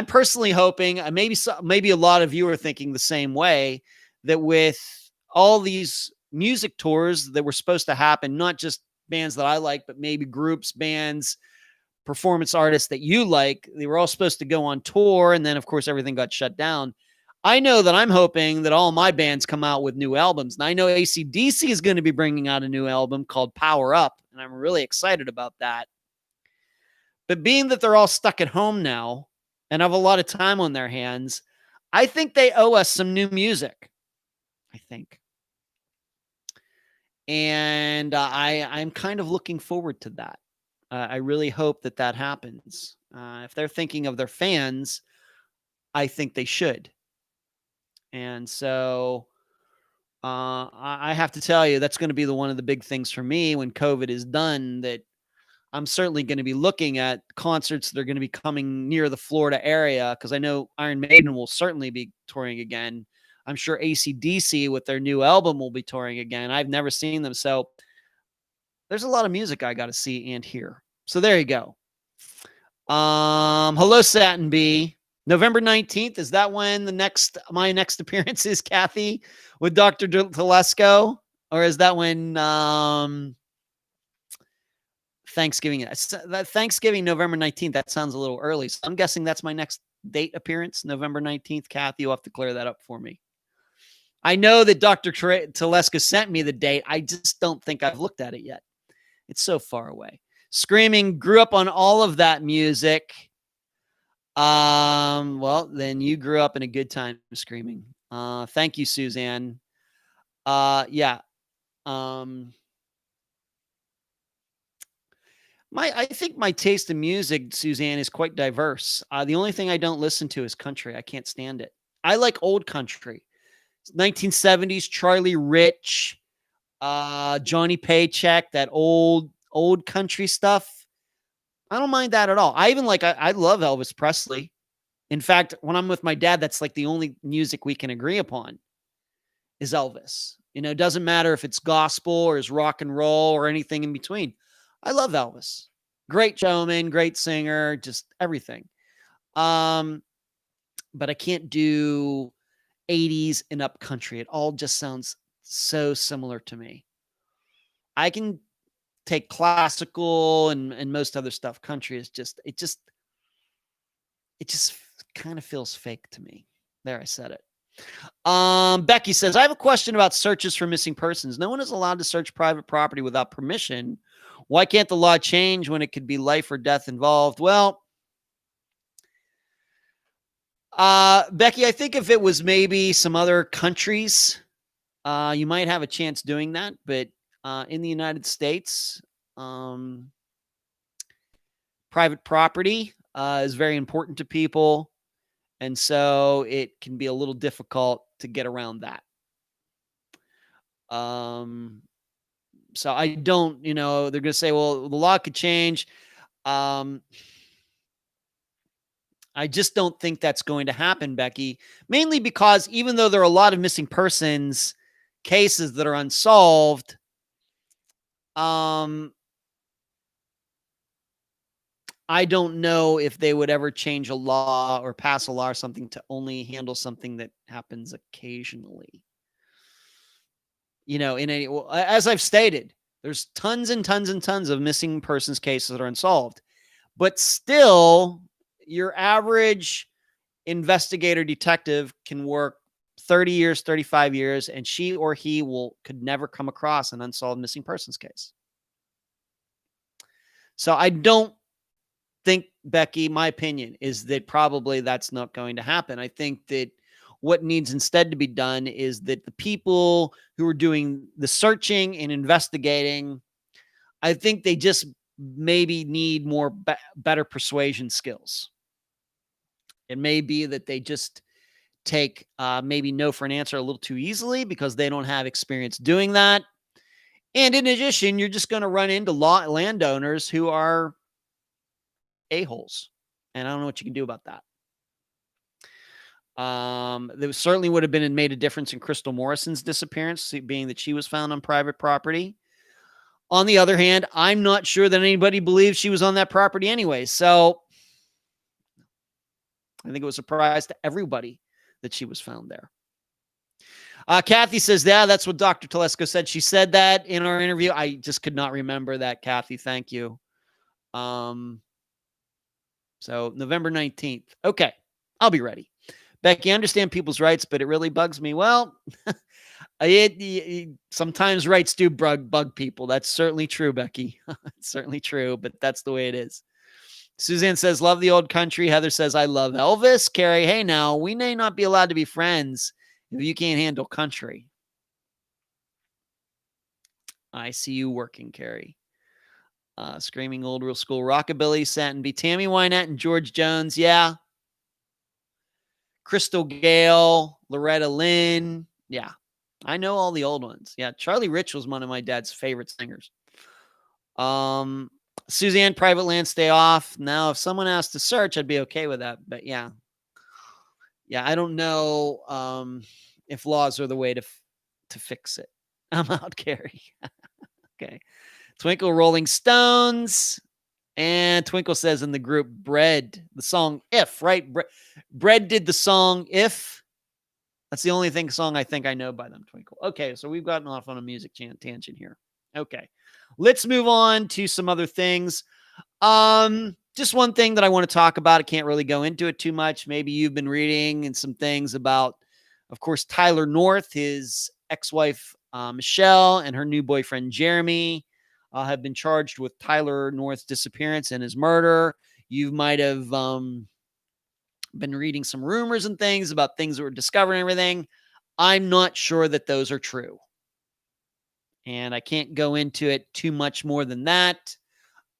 personally hoping, maybe a lot of you are thinking the same way, that with all these music tours that were supposed to happen, not just bands that I like, but maybe groups, bands, performance artists that you like, they were all supposed to go on tour. And then, of course, everything got shut down. I know that I'm hoping that all my bands come out with new albums. And I know AC/DC is going to be bringing out a new album called Power Up, and I'm really excited about that. But being that they're all stuck at home now and have a lot of time on their hands, I think they owe us some new music. I think. And I'm kind of looking forward to that. I really hope that that happens. If they're thinking of their fans, I think they should. And so I have to tell you, that's going to be one of the big things for me when COVID is done, that I'm certainly going to be looking at concerts that are going to be coming near the Florida area, because I know Iron Maiden will certainly be touring again. I'm sure AC/DC with their new album will be touring again. I've never seen them. So there's a lot of music I got to see and hear. So there you go. Hello, Satin B. November 19th. Is that when my next appearance is, Kathy, with Dr. Telesco? Or is that when Thanksgiving? That Thanksgiving, November 19th, that sounds a little early. So I'm guessing that's my next date appearance, November 19th. Kathy, you'll have to clear that up for me. I know that Dr. Telesco sent me the date. I just don't think I've looked at it yet. It's so far away. Screaming, grew up on all of that music. Well, then you grew up in a good time, Screaming. Thank you, Suzanne. Yeah. I think my taste in music, Suzanne, is quite diverse. The only thing I don't listen to is country. I can't stand it. I like old country. 1970s, Charlie Rich, Johnny Paycheck, that old country stuff. I don't mind that at all. I love Elvis Presley. In fact, when I'm with my dad, that's like the only music we can agree upon is Elvis. It doesn't matter if it's gospel or is rock and roll or anything in between. I love Elvis. Great showman, great singer, just everything. But I can't do 80s and up country. It all just sounds so similar to me. I can take classical and most other stuff. Country is just kind of feels fake to me. There, I said it. Becky says, I have a question about searches for missing persons. No one is allowed to search private property without permission. Why can't the law change when it could be life or death involved? Well, Becky, I think if it was maybe some other countries, you might have a chance doing that. But in the United States, private property is very important to people. And so it can be a little difficult to get around that. So I don't, they're going to say, well, the law could change. I just don't think that's going to happen, Becky, mainly because even though there are a lot of missing persons cases that are unsolved, I don't know if they would ever change a law or pass a law or something to only handle something that happens occasionally. As I've stated, there's tons and tons and tons of missing persons cases that are unsolved, but still your average investigator detective can work 30 years, 35 years, and she or he could never come across an unsolved missing persons case. So I don't think, Becky, my opinion is that probably that's not going to happen. I think that what needs instead to be done is that the people who are doing the searching and investigating, I think they just maybe need more better persuasion skills. It may be that they just take maybe no for an answer a little too easily because they don't have experience doing that. And in addition, you're just going to run into landowners who are a-holes. And I don't know what you can do about that. There certainly would have been made a difference in Crystal Morrison's disappearance, being that she was found on private property. On the other hand, I'm not sure that anybody believes she was on that property anyway. So I think it was a surprise to everybody that she was found there. Kathy says, yeah, that's what Dr. Telesco said. She said that in our interview. I just could not remember that, Kathy. Thank you. So November 19th. Okay, I'll be ready. Becky, I understand people's rights, but it really bugs me. Well, sometimes rights do bug people. That's certainly true, Becky. It's certainly true, but that's the way it is. Suzanne says, love the old country. Heather says, I love Elvis. Carrie, hey, now, we may not be allowed to be friends if you can't handle country. I see you working, Carrie. Screaming old real school. Rockabilly, Satin B. Tammy Wynette and George Jones. Yeah. Crystal Gale, Loretta Lynn. Yeah. I know all the old ones. Yeah. Charlie Rich was one of my dad's favorite singers. Suzanne, private land, stay off. Now, if someone asked to search, I'd be okay with that. But yeah. Yeah. I don't know if laws are the way to fix it. I'm out, Carrie. Okay. Twinkle Rolling Stones. And Twinkle says in the group, Bread, the song If, right? Bread did the song If. That's the only song I think I know by them, Twinkle. Okay, so we've gotten off on a music tangent here. Okay, let's move on to some other things. Just one thing that I want to talk about. I can't really go into it too much. Maybe you've been reading and some things about, of course, Tyler North, his ex-wife, Michelle, and her new boyfriend, Jeremy, have been charged with Tyler North's disappearance and his murder. You might have been reading some rumors and things about things that were discovered and everything. I'm not sure that those are true. And I can't go into it too much more than that.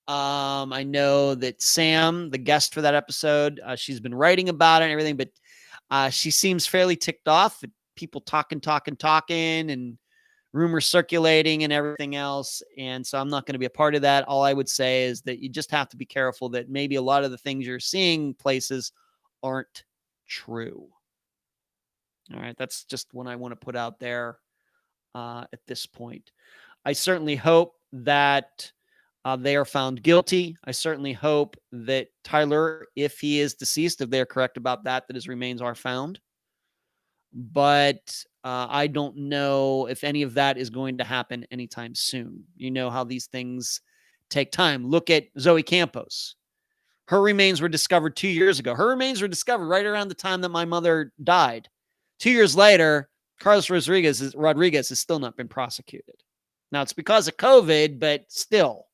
I know that Sam, the guest for that episode, she's been writing about it and everything, but she seems fairly ticked off at people talking, and rumors circulating and everything else. And so I'm not going to be a part of that. All I would say is that you just have to be careful that maybe a lot of the things you're seeing places aren't true. All right. That's just what I want to put out there at this point. I certainly hope that they are found guilty. I certainly hope that Tyler, if he is deceased, if they're correct about that his remains are found. But I don't know if any of that is going to happen anytime soon. You know how these things take time. Look at Zoe Campos. Her remains were discovered 2 years ago. Her remains were discovered right around the time that my mother died. 2 years later, Carlos Rodriguez has still not been prosecuted. Now, it's because of COVID, but still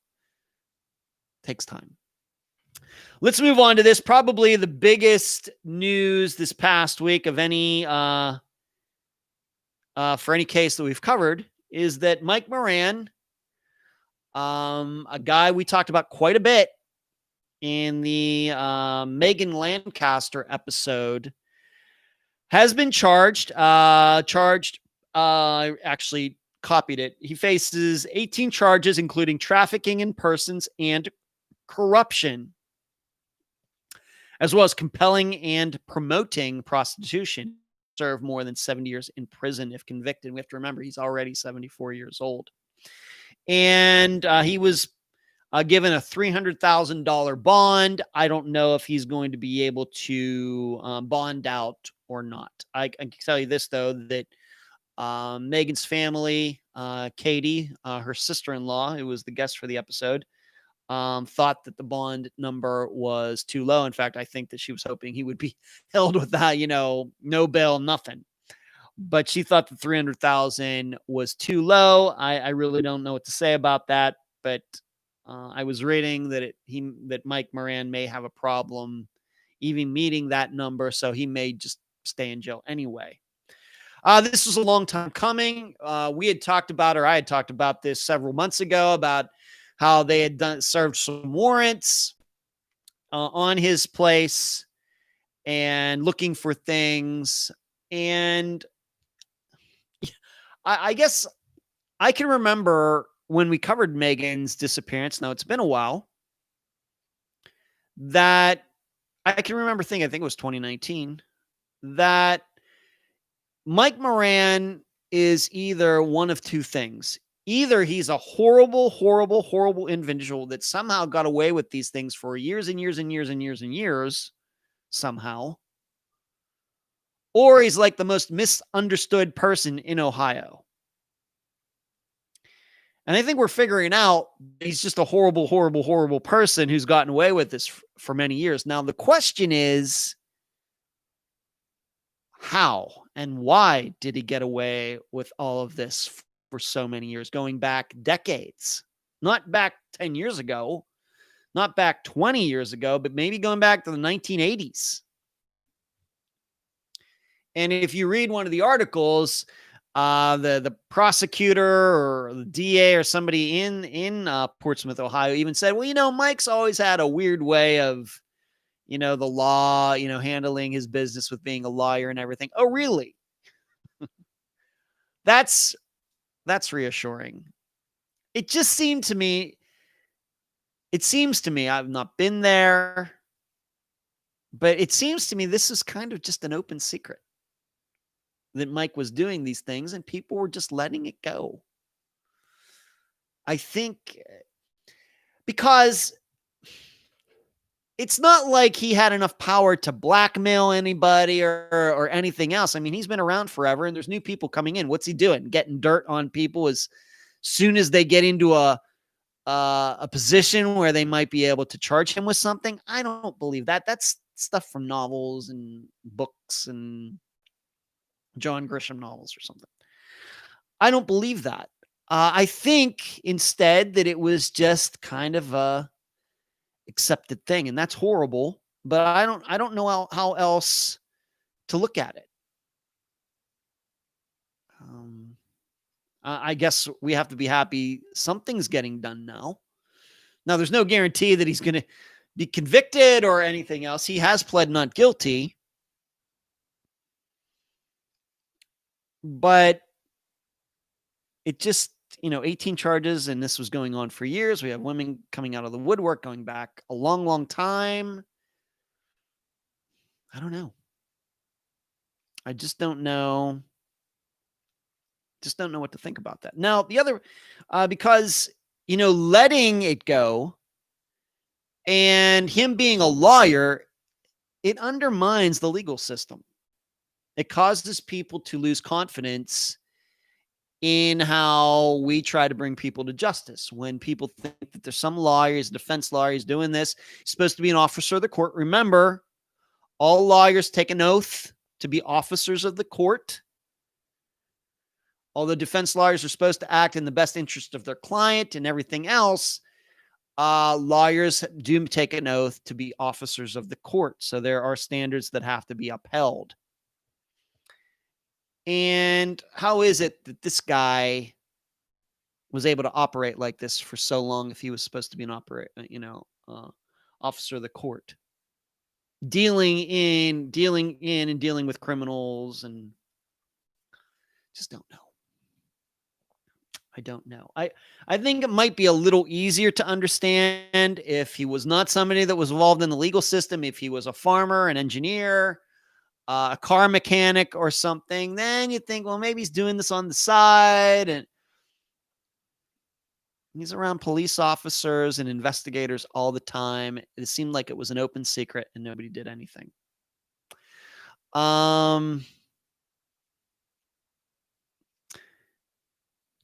takes time. Let's move on to this. Probably the biggest news this past week of any for any case that we've covered is that Mike Moran, a guy we talked about quite a bit in the Megan Lancaster episode, has been charged. Actually copied it. He faces 18 charges, including trafficking in persons and corruption, as well as compelling and promoting prostitution. Serve more than 70 years in prison if convicted. We have to remember he's already 74 years old. And he was given a $300,000 bond. I don't know if he's going to be able to bond out or not. I can tell you this, though, that Megan's family, Katie, her sister-in-law, who was the guest for the episode, thought that the bond number was too low. In fact, I think that she was hoping he would be held with that, no bail, nothing. But she thought the 300,000 was too low. I really don't know what to say about that. But I was reading that that Mike Moran may have a problem even meeting that number, so he may just stay in jail anyway. This was a long time coming. I had talked about this several months ago about how they had served some warrants on his place and looking for things. And I guess I can remember when we covered Megan's disappearance. Now, it's been a while. That I can remember thinking, I think it was 2019. that Mike Moran is either one of two things. Either he's a horrible, horrible, horrible individual that somehow got away with these things for years and years and years and years and years, somehow, or he's like the most misunderstood person in Ohio. And I think we're figuring out he's just a horrible, horrible, horrible person who's gotten away with this for many years. Now, the question is, how and why did he get away with all of this for so many years, going back decades? Not back 10 years ago, not back 20 years ago, but maybe going back to the 1980s. And if you read one of the articles, the prosecutor or the DA or somebody in Portsmouth, Ohio, even said, well, Mike's always had a weird way of, the law, handling his business with being a lawyer and everything. Oh, really? That's reassuring. It seems to me, I've not been there, but it seems to me this is kind of just an open secret that Mike was doing these things and people were just letting it go. I think because it's not like he had enough power to blackmail anybody or anything else. I mean, he's been around forever and there's new people coming in. What's he doing? Getting dirt on people as soon as they get into a position where they might be able to charge him with something? I don't believe that. That's stuff from novels and books and John Grisham novels or something. I don't believe that. I think instead that it was just kind of a accepted thing, and that's horrible, but I don't know how else to look at it. I guess we have to be happy something's getting done now. Now, there's no guarantee that he's going to be convicted or anything else. He has pled not guilty. But it just, 18 charges, and this was going on for years. We have women coming out of the woodwork going back a long, long time. I don't know. I just don't know. Just don't know what to think about that. Now, the other, because, letting it go and him being a lawyer, it undermines the legal system. It causes people to lose confidence in how we try to bring people to justice. When people think that there's some lawyers, defense lawyers doing this, he's supposed to be an officer of the court. Remember, all lawyers take an oath to be officers of the court. Although defense lawyers are supposed to act in the best interest of their client and everything else, lawyers do take an oath to be officers of the court. So there are standards that have to be upheld. And how is it that this guy was able to operate like this for so long if he was supposed to be an officer of the court? Dealing in and dealing with criminals, and just don't know. I don't know. I think it might be a little easier to understand if he was not somebody that was involved in the legal system, if he was a farmer, an engineer, a car mechanic or something. Then you think, well, maybe he's doing this on the side, and he's around police officers and investigators all the time. It seemed like it was an open secret and nobody did anything.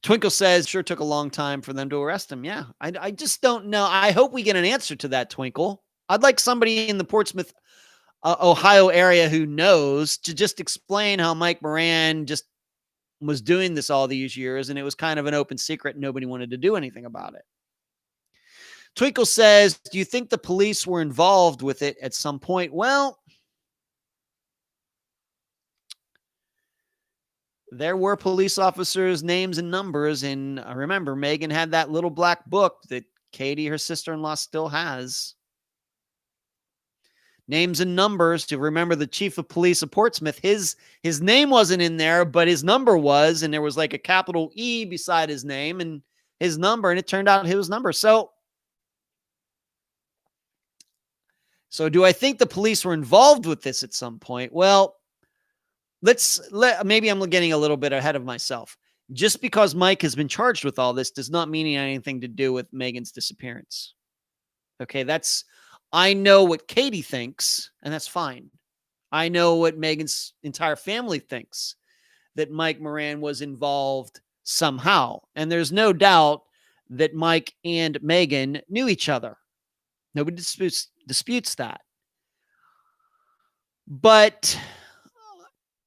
Twinkle says, sure took a long time for them to arrest him. Yeah, I just don't know. I hope we get an answer to that, Twinkle. I'd like somebody in the Portsmouth, Ohio area who knows to just explain how Mike Moran just was doing this all these years and it was kind of an open secret and nobody wanted to do anything about it. Twinkle says, do you think the police were involved with it at some point? Well, there were police officers' names and numbers. And remember, Megan had that little black book that Katie, her sister-in-law, still has. Names and numbers to remember the chief of police of Portsmouth. His name wasn't in there, but his number was, and there was like a capital E beside his name and his number, and it turned out his number. So do I think the police were involved with this at some point? Well, maybe I'm getting a little bit ahead of myself. Just because Mike has been charged with all this does not mean he had anything to do with Megan's disappearance. Okay, I know what Katie thinks, and that's fine. I know what Megan's entire family thinks, that Mike Moran was involved somehow. And there's no doubt that Mike and Megan knew each other. Nobody disputes that. But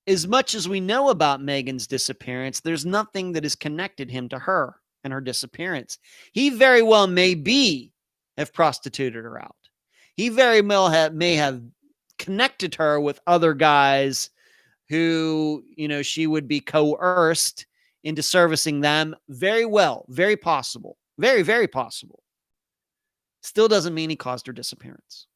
as much as we know about Megan's disappearance, there's nothing that has connected him to her and her disappearance. He very well have prostituted her out. He very well may have connected her with other guys who, she would be coerced into servicing them. Very well, very possible. Very, very possible. Still doesn't mean he caused her disappearance.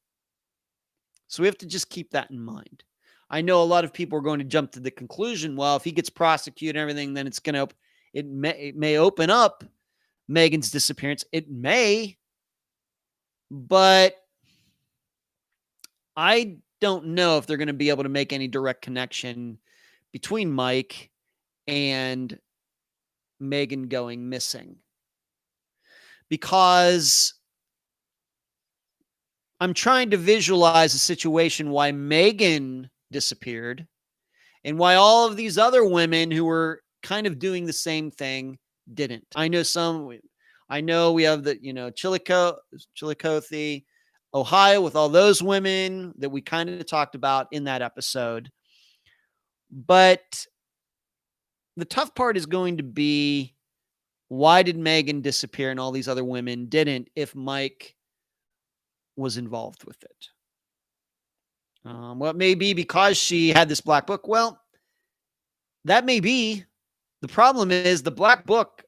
So we have to just keep that in mind. I know a lot of people are going to jump to the conclusion, well, if he gets prosecuted and everything, then it may open up Megan's disappearance. It may, but I don't know if they're going to be able to make any direct connection between Mike and Megan going missing. Because I'm trying to visualize a situation why Megan disappeared and why all of these other women who were kind of doing the same thing didn't. I know we have the, Chillicothe, Ohio, with all those women that we kind of talked about in that episode. But the tough part is going to be, why did Megan disappear and all these other women didn't, if Mike was involved with it? Well, it may be because she had this black book. Well, that may be. The problem is the black book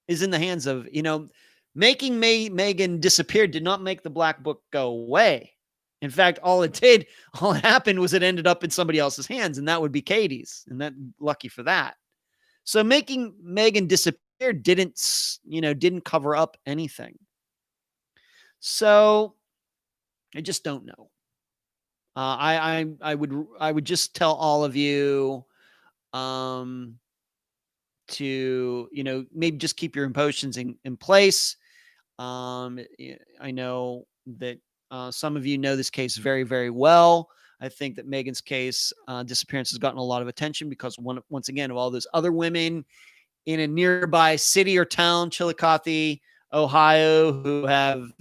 is in the hands of, making Megan disappear did not make the black book go away. In fact, all it happened was it ended up in somebody else's hands, and that would be Katie's, and that lucky for that. So making Megan disappear didn't cover up anything. So I just don't know. I would just tell all of you to maybe just keep your emotions in place. I know that some of you know this case very, very well. I think that Megan's case disappearance has gotten a lot of attention because once again of all those other women in a nearby city or town, Chillicothe, Ohio, who have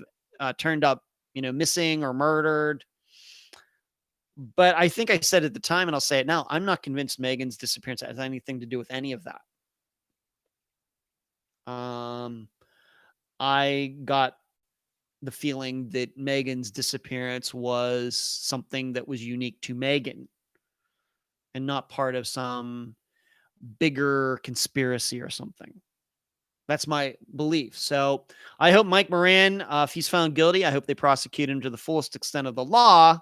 turned up missing or murdered. But I think I said at the time, and I'll say it now, I'm not convinced Megan's disappearance has anything to do with any of that. I got the feeling that Megan's disappearance was something that was unique to Megan and not part of some bigger conspiracy or something. That's my belief. So I hope Mike Moran, if he's found guilty, I hope they prosecute him to the fullest extent of the law.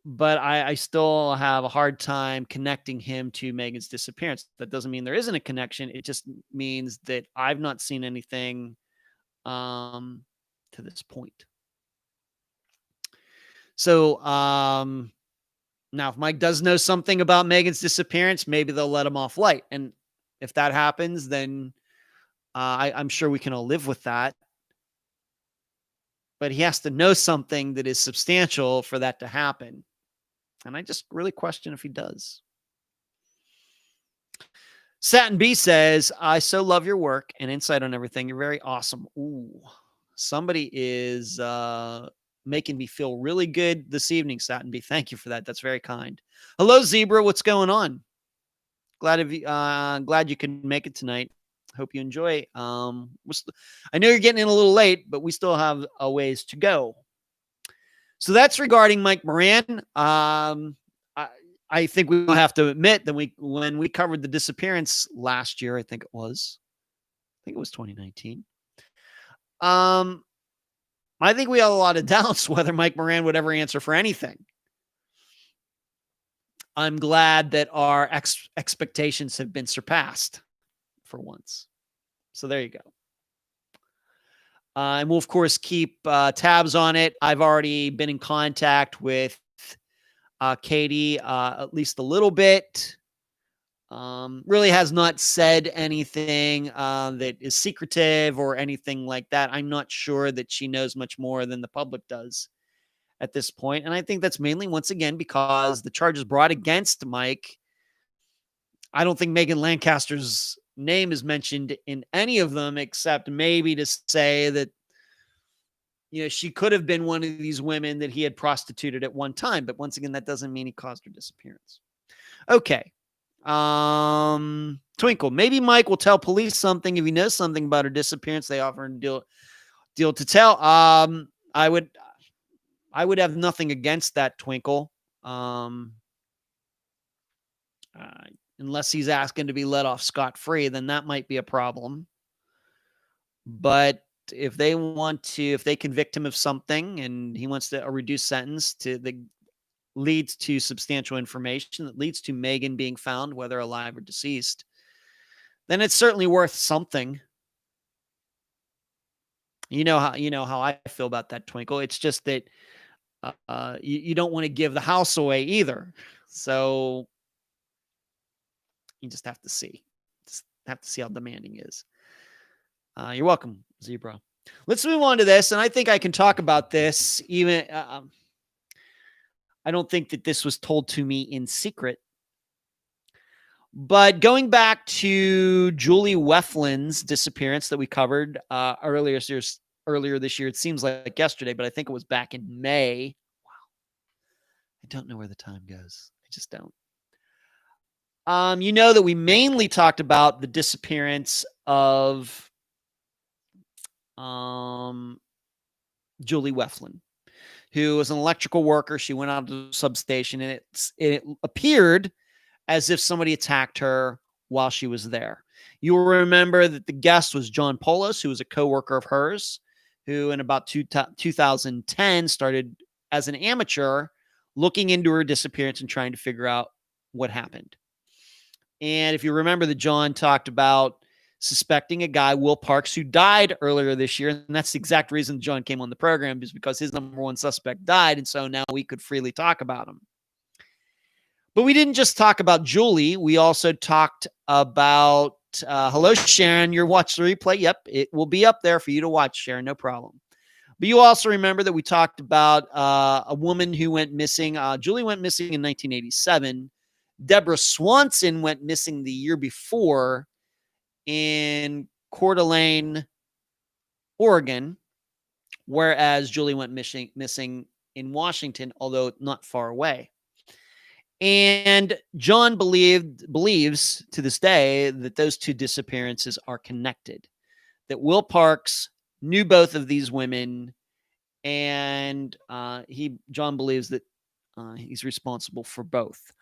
But I still have a hard time connecting him to Megan's disappearance. That doesn't mean there isn't a connection. It just means that I've not seen anything to this point. So now if Mike does know something about Megan's disappearance, maybe they'll let him off light. And if that happens, then I'm sure we can all live with that. But he has to know something that is substantial for that to happen. And I just really question if he does. Satin B says, I so love your work and insight on everything. You're very awesome. Ooh, somebody is making me feel really good this evening, Satin B. Thank you for that. That's very kind. Hello, Zebra. What's going on? Glad you can make it tonight. Hope you enjoy. I know you're getting in a little late, but we still have a ways to go. So that's regarding Mike Moran. I think we will have to admit that when we covered the disappearance last year, I think it was 2019. I think we had a lot of doubts whether Mike Moran would ever answer for anything. I'm glad that our expectations have been surpassed for once. So there you go. And we'll, of course, keep tabs on it. I've already been in contact with Katie at least a little bit. Really has not said anything that is secretive or anything like that. I'm not sure that she knows much more than the public does at this point. And I think that's mainly, once again, because the charges brought against Mike, I don't think Megan Lancaster's name is mentioned in any of them, except maybe to say that, she could have been one of these women that he had prostituted at one time. But once again, that doesn't mean he caused her disappearance. Okay. Twinkle, maybe Mike will tell police something if he knows something about her disappearance. They offer a deal to tell. I would have nothing against that, Twinkle. Unless he's asking to be let off scot-free, then that might be a problem. But if they convict him of something and he wants a reduced sentence that leads to substantial information, that leads to Megan being found, whether alive or deceased, then it's certainly worth something. You know how I feel about that, Twinkle. It's just that you don't want to give the house away either. So you just have to see. Just have to see how demanding it is. You're welcome, Zebra. Let's move on to this, and I think I can talk about this even. I don't think that this was told to me in secret. But going back to Julie Weflin's disappearance that we covered earlier this year, it seems like yesterday, but I think it was back in May. Wow. I don't know where the time goes. I just don't. You know that we mainly talked about the disappearance of Julie Weflin, who was an electrical worker. She went out to the substation, and it appeared as if somebody attacked her while she was there. You will remember that the guest was John Polis, who was a coworker of hers, who in about 2010 started as an amateur looking into her disappearance and trying to figure out what happened. And if you remember that John talked about suspecting a guy, Will Parks, who died earlier this year. And that's the exact reason John came on the program, is because his number one suspect died. And so now we could freely talk about him. But we didn't just talk about Julie. We also talked about, hello, Sharon, you're watching the replay. Yep, it will be up there for you to watch, Sharon, no problem. But you also remember that we talked about a woman who went missing. Julie went missing in 1987. Deborah Swanson went missing the year before in Coeur d'Alene, Oregon, whereas Julie went missing in Washington, although not far away. And John believes to this day that those two disappearances are connected, that Will Parks knew both of these women, and John believes that he's responsible for both.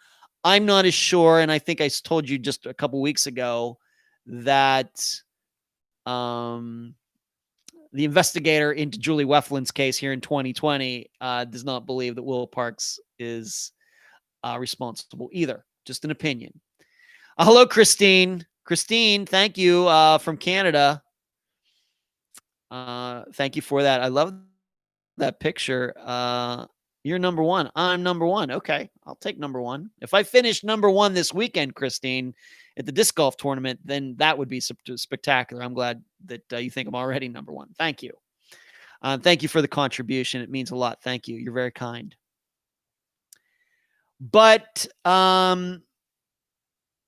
I'm not as sure, and I think I told you just a couple weeks ago that the investigator into Julie Weflin's case here in 2020 does not believe that Will Parks is responsible either. Just an opinion. Hello, Christine. Christine, thank you from Canada. Thank you for that. I love that picture. You're number one. I'm number one. Okay, I'll take number one. If I finish number one this weekend, Christine, at the disc golf tournament, then that would be spectacular. I'm glad that you think I'm already number one. Thank you. Thank you for the contribution. It means a lot. Thank you. You're very kind. But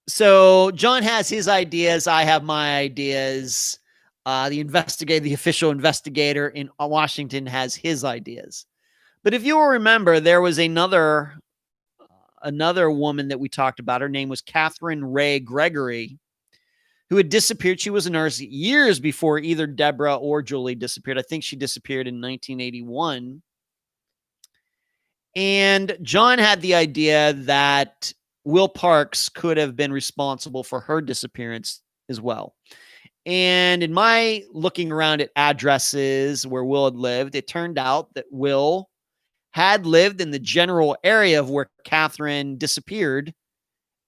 so John has his ideas. I have my ideas. The official investigator in Washington has his ideas. But if you will remember, there was another woman that we talked about. Her name was Catherine Ray Gregory, who had disappeared. She was a nurse years before either Deborah or Julie disappeared. I think she disappeared in 1981. And John had the idea that Will Parks could have been responsible for her disappearance as well. And in my looking around at addresses where Will had lived, it turned out that Will had lived in the general area of where Catherine disappeared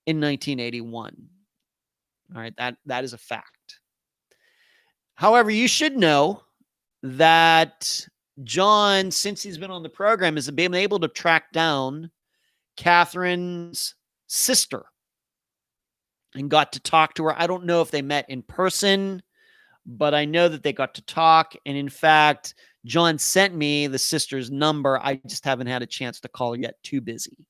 in 1981. All right, that is a fact. However, you should know that John, since he's been on the program, has been able to track down Catherine's sister and got to talk to her. I don't know if they met in person, but I know that they got to talk. And in fact, John sent me the sister's number. I just haven't had a chance to call her yet. Too busy.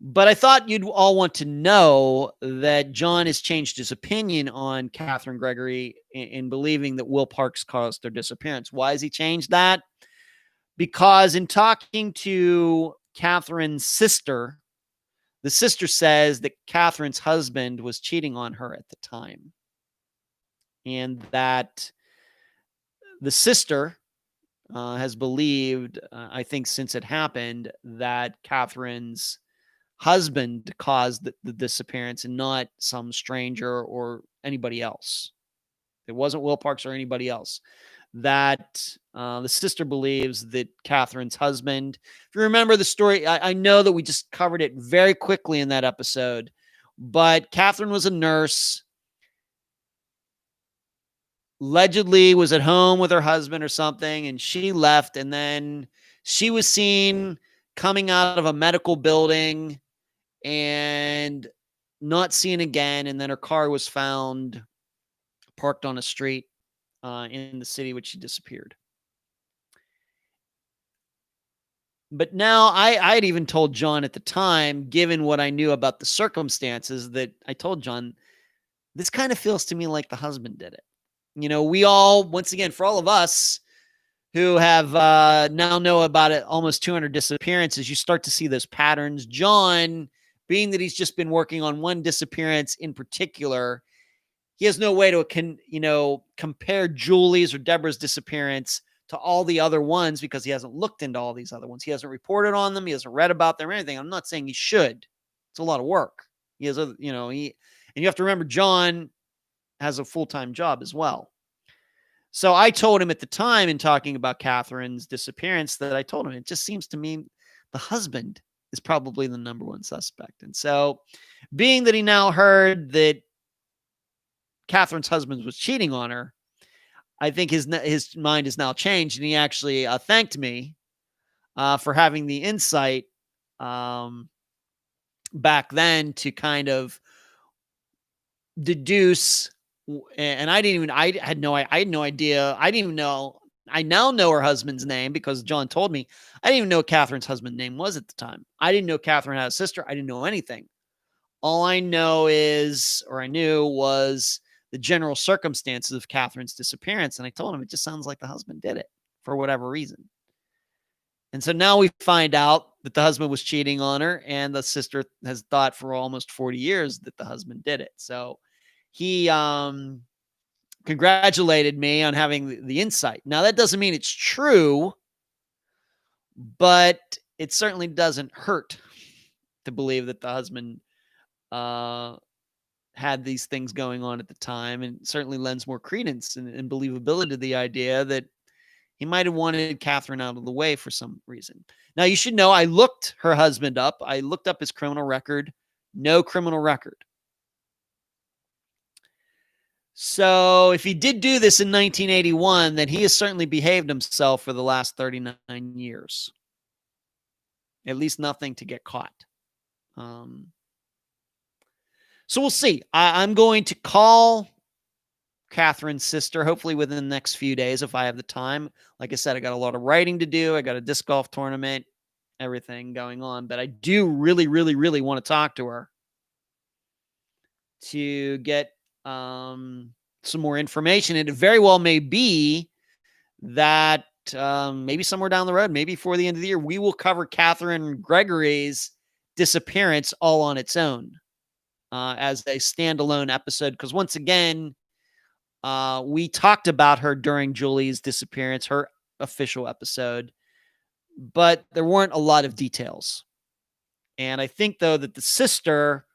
But I thought you'd all want to know that John has changed his opinion on Catherine Gregory in believing that Will Parks caused their disappearance. Why has he changed that? Because in talking to Catherine's sister, the sister says that Catherine's husband was cheating on her at the time. And that the sister has believed, I think since it happened, that Catherine's husband caused the disappearance and not some stranger or anybody else. It wasn't Will Parks or anybody else. That the sister believes that Catherine's husband, if you remember the story, I know that we just covered it very quickly in that episode, but Catherine was a nurse, allegedly was at home with her husband or something, and she left, and then she was seen coming out of a medical building and not seen again, and then her car was found parked on a street in the city, which she disappeared. But now I'd even told John at the time, given what I knew about the circumstances, that I told John, this kind of feels to me like the husband did it. You know, we all, once again, for all of us who have now know about it, almost 200 disappearances, you start to see those patterns. John, being that he's just been working on one disappearance in particular, he has no way to compare Julie's or Deborah's disappearance to all the other ones because he hasn't looked into all these other ones. He hasn't reported on them. He hasn't read about them or anything. I'm not saying he should. It's a lot of work. He has, and you have to remember, John has a full-time job as well. So I told him at the time, in talking about Catherine's disappearance, that I told him, it just seems to me the husband is probably the number one suspect. And so, being that he now heard that Catherine's husband was cheating on her, I think his mind is now changed, and he actually thanked me for having the insight back then to kind of deduce. And I had no idea. I didn't even know. I now know her husband's name because John told me. I didn't even know Catherine's husband's name was at the time. I didn't know Catherine had a sister. I didn't know anything. All I knew was the general circumstances of Catherine's disappearance. And I told him it just sounds like the husband did it for whatever reason. And so now we find out that the husband was cheating on her, and the sister has thought for almost 40 years that the husband did it. So he congratulated me on having the insight. Now, that doesn't mean it's true, but it certainly doesn't hurt to believe that the husband had these things going on at the time, and certainly lends more credence and believability to the idea that he might have wanted Catherine out of the way for some reason. Now, you should know, I looked her husband up. I looked up his criminal record. No criminal record. So if he did do this in 1981, then he has certainly behaved himself for the last 39 years. At least nothing to get caught. So we'll see. I'm going to call Catherine's sister, hopefully within the next few days if I have the time. Like I said, I got a lot of writing to do. I got a disc golf tournament, everything going on. But I do really, really, really want to talk to her to get some more information. And it very well may be that maybe somewhere down the road, maybe before the end of the year, we will cover Catherine Gregory's disappearance all on its own as a standalone episode. Because once again, we talked about her during Julie's disappearance, her official episode, but there weren't a lot of details. And I think, though, that the sister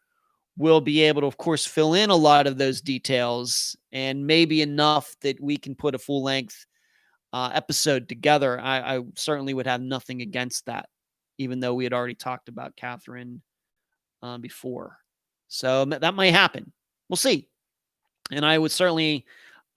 will be able to, of course, fill in a lot of those details, and maybe enough that we can put a full-length episode together. I certainly would have nothing against that, even though we had already talked about Catherine before. So that might happen. We'll see. And I would certainly,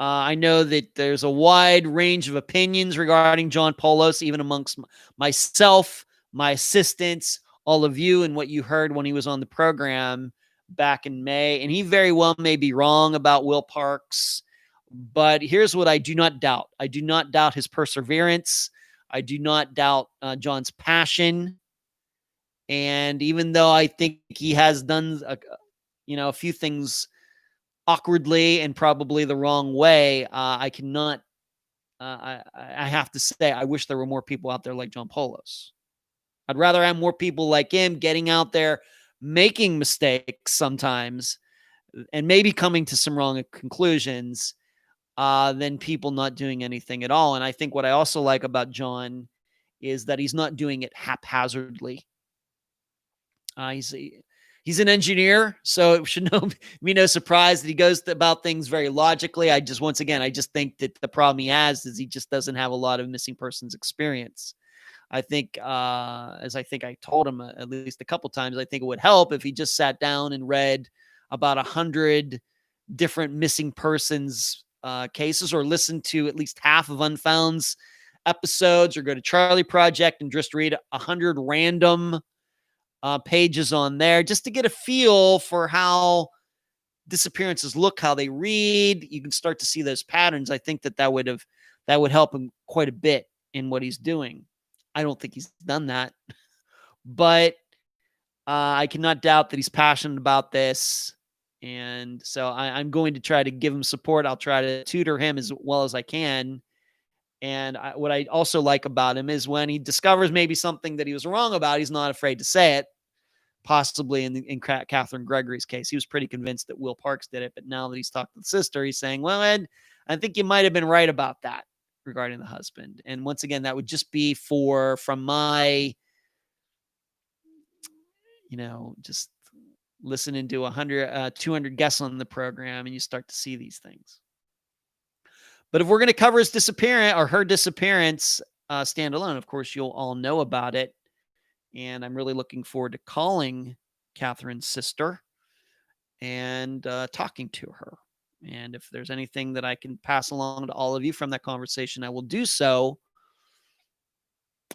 I know that there's a wide range of opinions regarding John Poulos, even amongst myself, my assistants, all of you and what you heard when he was on the program back in May. And he very well may be wrong about Will Parks, but here's what I do not doubt. I do not doubt his perseverance. I do not doubt John's passion. And even though I think he has done, a few things awkwardly and probably the wrong way, I cannot. I have to say, I wish there were more people out there like John Poulos. I'd rather have more people like him getting out there, making mistakes sometimes, and maybe coming to some wrong conclusions than people not doing anything at all. And I think what I also like about John is that he's not doing it haphazardly. He's an engineer, so it should be no surprise that he goes about things very logically. I just think that the problem he has is he just doesn't have a lot of missing persons experience. I think, as I think I told him at least a couple times, I think it would help if he just sat down and read about 100 different missing persons cases, or listened to at least half of Unfound's episodes, or go to Charlie Project and just read 100 random pages on there, just to get a feel for how disappearances look, how they read. You can start to see those patterns. I think that would help him quite a bit in what he's doing. I don't think he's done that, but I cannot doubt that he's passionate about this. And so I'm going to try to give him support. I'll try to tutor him as well as I can. And what I also like about him is when he discovers maybe something that he was wrong about, he's not afraid to say it. Possibly in Catherine Gregory's case, he was pretty convinced that Will Parks did it. But now that he's talked to the sister, he's saying, well, Ed, I think you might have been right about that regarding the husband. And once again, that would just be from my, just listening to 200 guests on the program, and you start to see these things. But if we're going to cover his disappearance or her disappearance standalone, of course, you'll all know about it. And I'm really looking forward to calling Catherine's sister and talking to her. And if there's anything that I can pass along to all of you from that conversation, I will do so.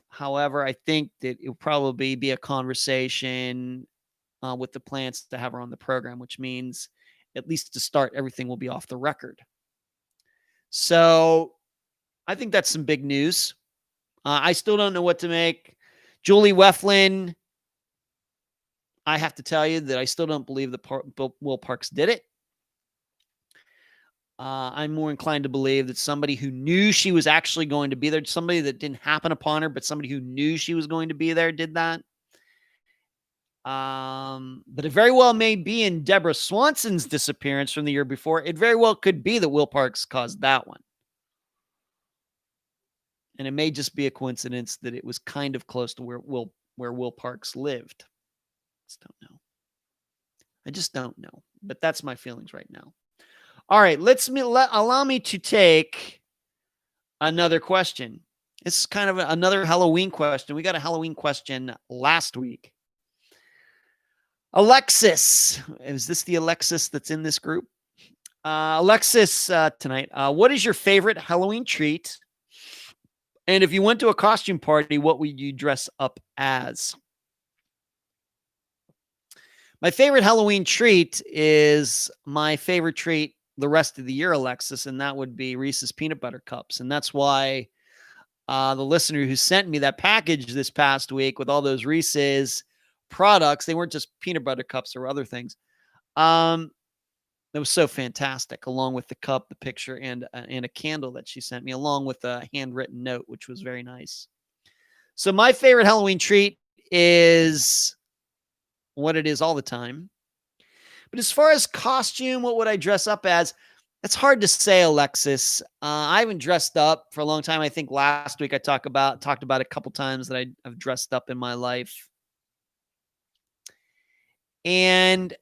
However, I think that it will probably be a conversation with the plans to have her on the program, which means, at least to start, everything will be off the record. So I think that's some big news. I still don't know what to make. Julie Weflin, I have to tell you that I still don't believe that Will Parks did it. I'm more inclined to believe that somebody who knew she was actually going to be there, somebody that didn't happen upon her, but somebody who knew she was going to be there, did that. But it very well may be in Deborah Swanson's disappearance from the year before. It very well could be that Will Parks caused that one. And it may just be a coincidence that it was kind of close to where Will Parks lived. I just don't know. But that's my feelings right now. All right, allow me to take another question. This is kind of another Halloween question. We got a Halloween question last week. Alexis, is this the Alexis that's in this group? Alexis, tonight, what is your favorite Halloween treat? And if you went to a costume party, what would you dress up as? My favorite Halloween treat is my favorite treat the rest of the year, Alexis, and that would be Reese's Peanut Butter Cups. And that's why the listener who sent me that package this past week with all those Reese's products, they weren't just peanut butter cups or other things. That was so fantastic, along with the cup, the picture, and a candle that she sent me, along with a handwritten note, which was very nice. So my favorite Halloween treat is what it is all the time. But as far as costume, what would I dress up as? It's hard to say, Alexis. I haven't dressed up for a long time. I think last week I talked about a couple times that I've dressed up in my life. And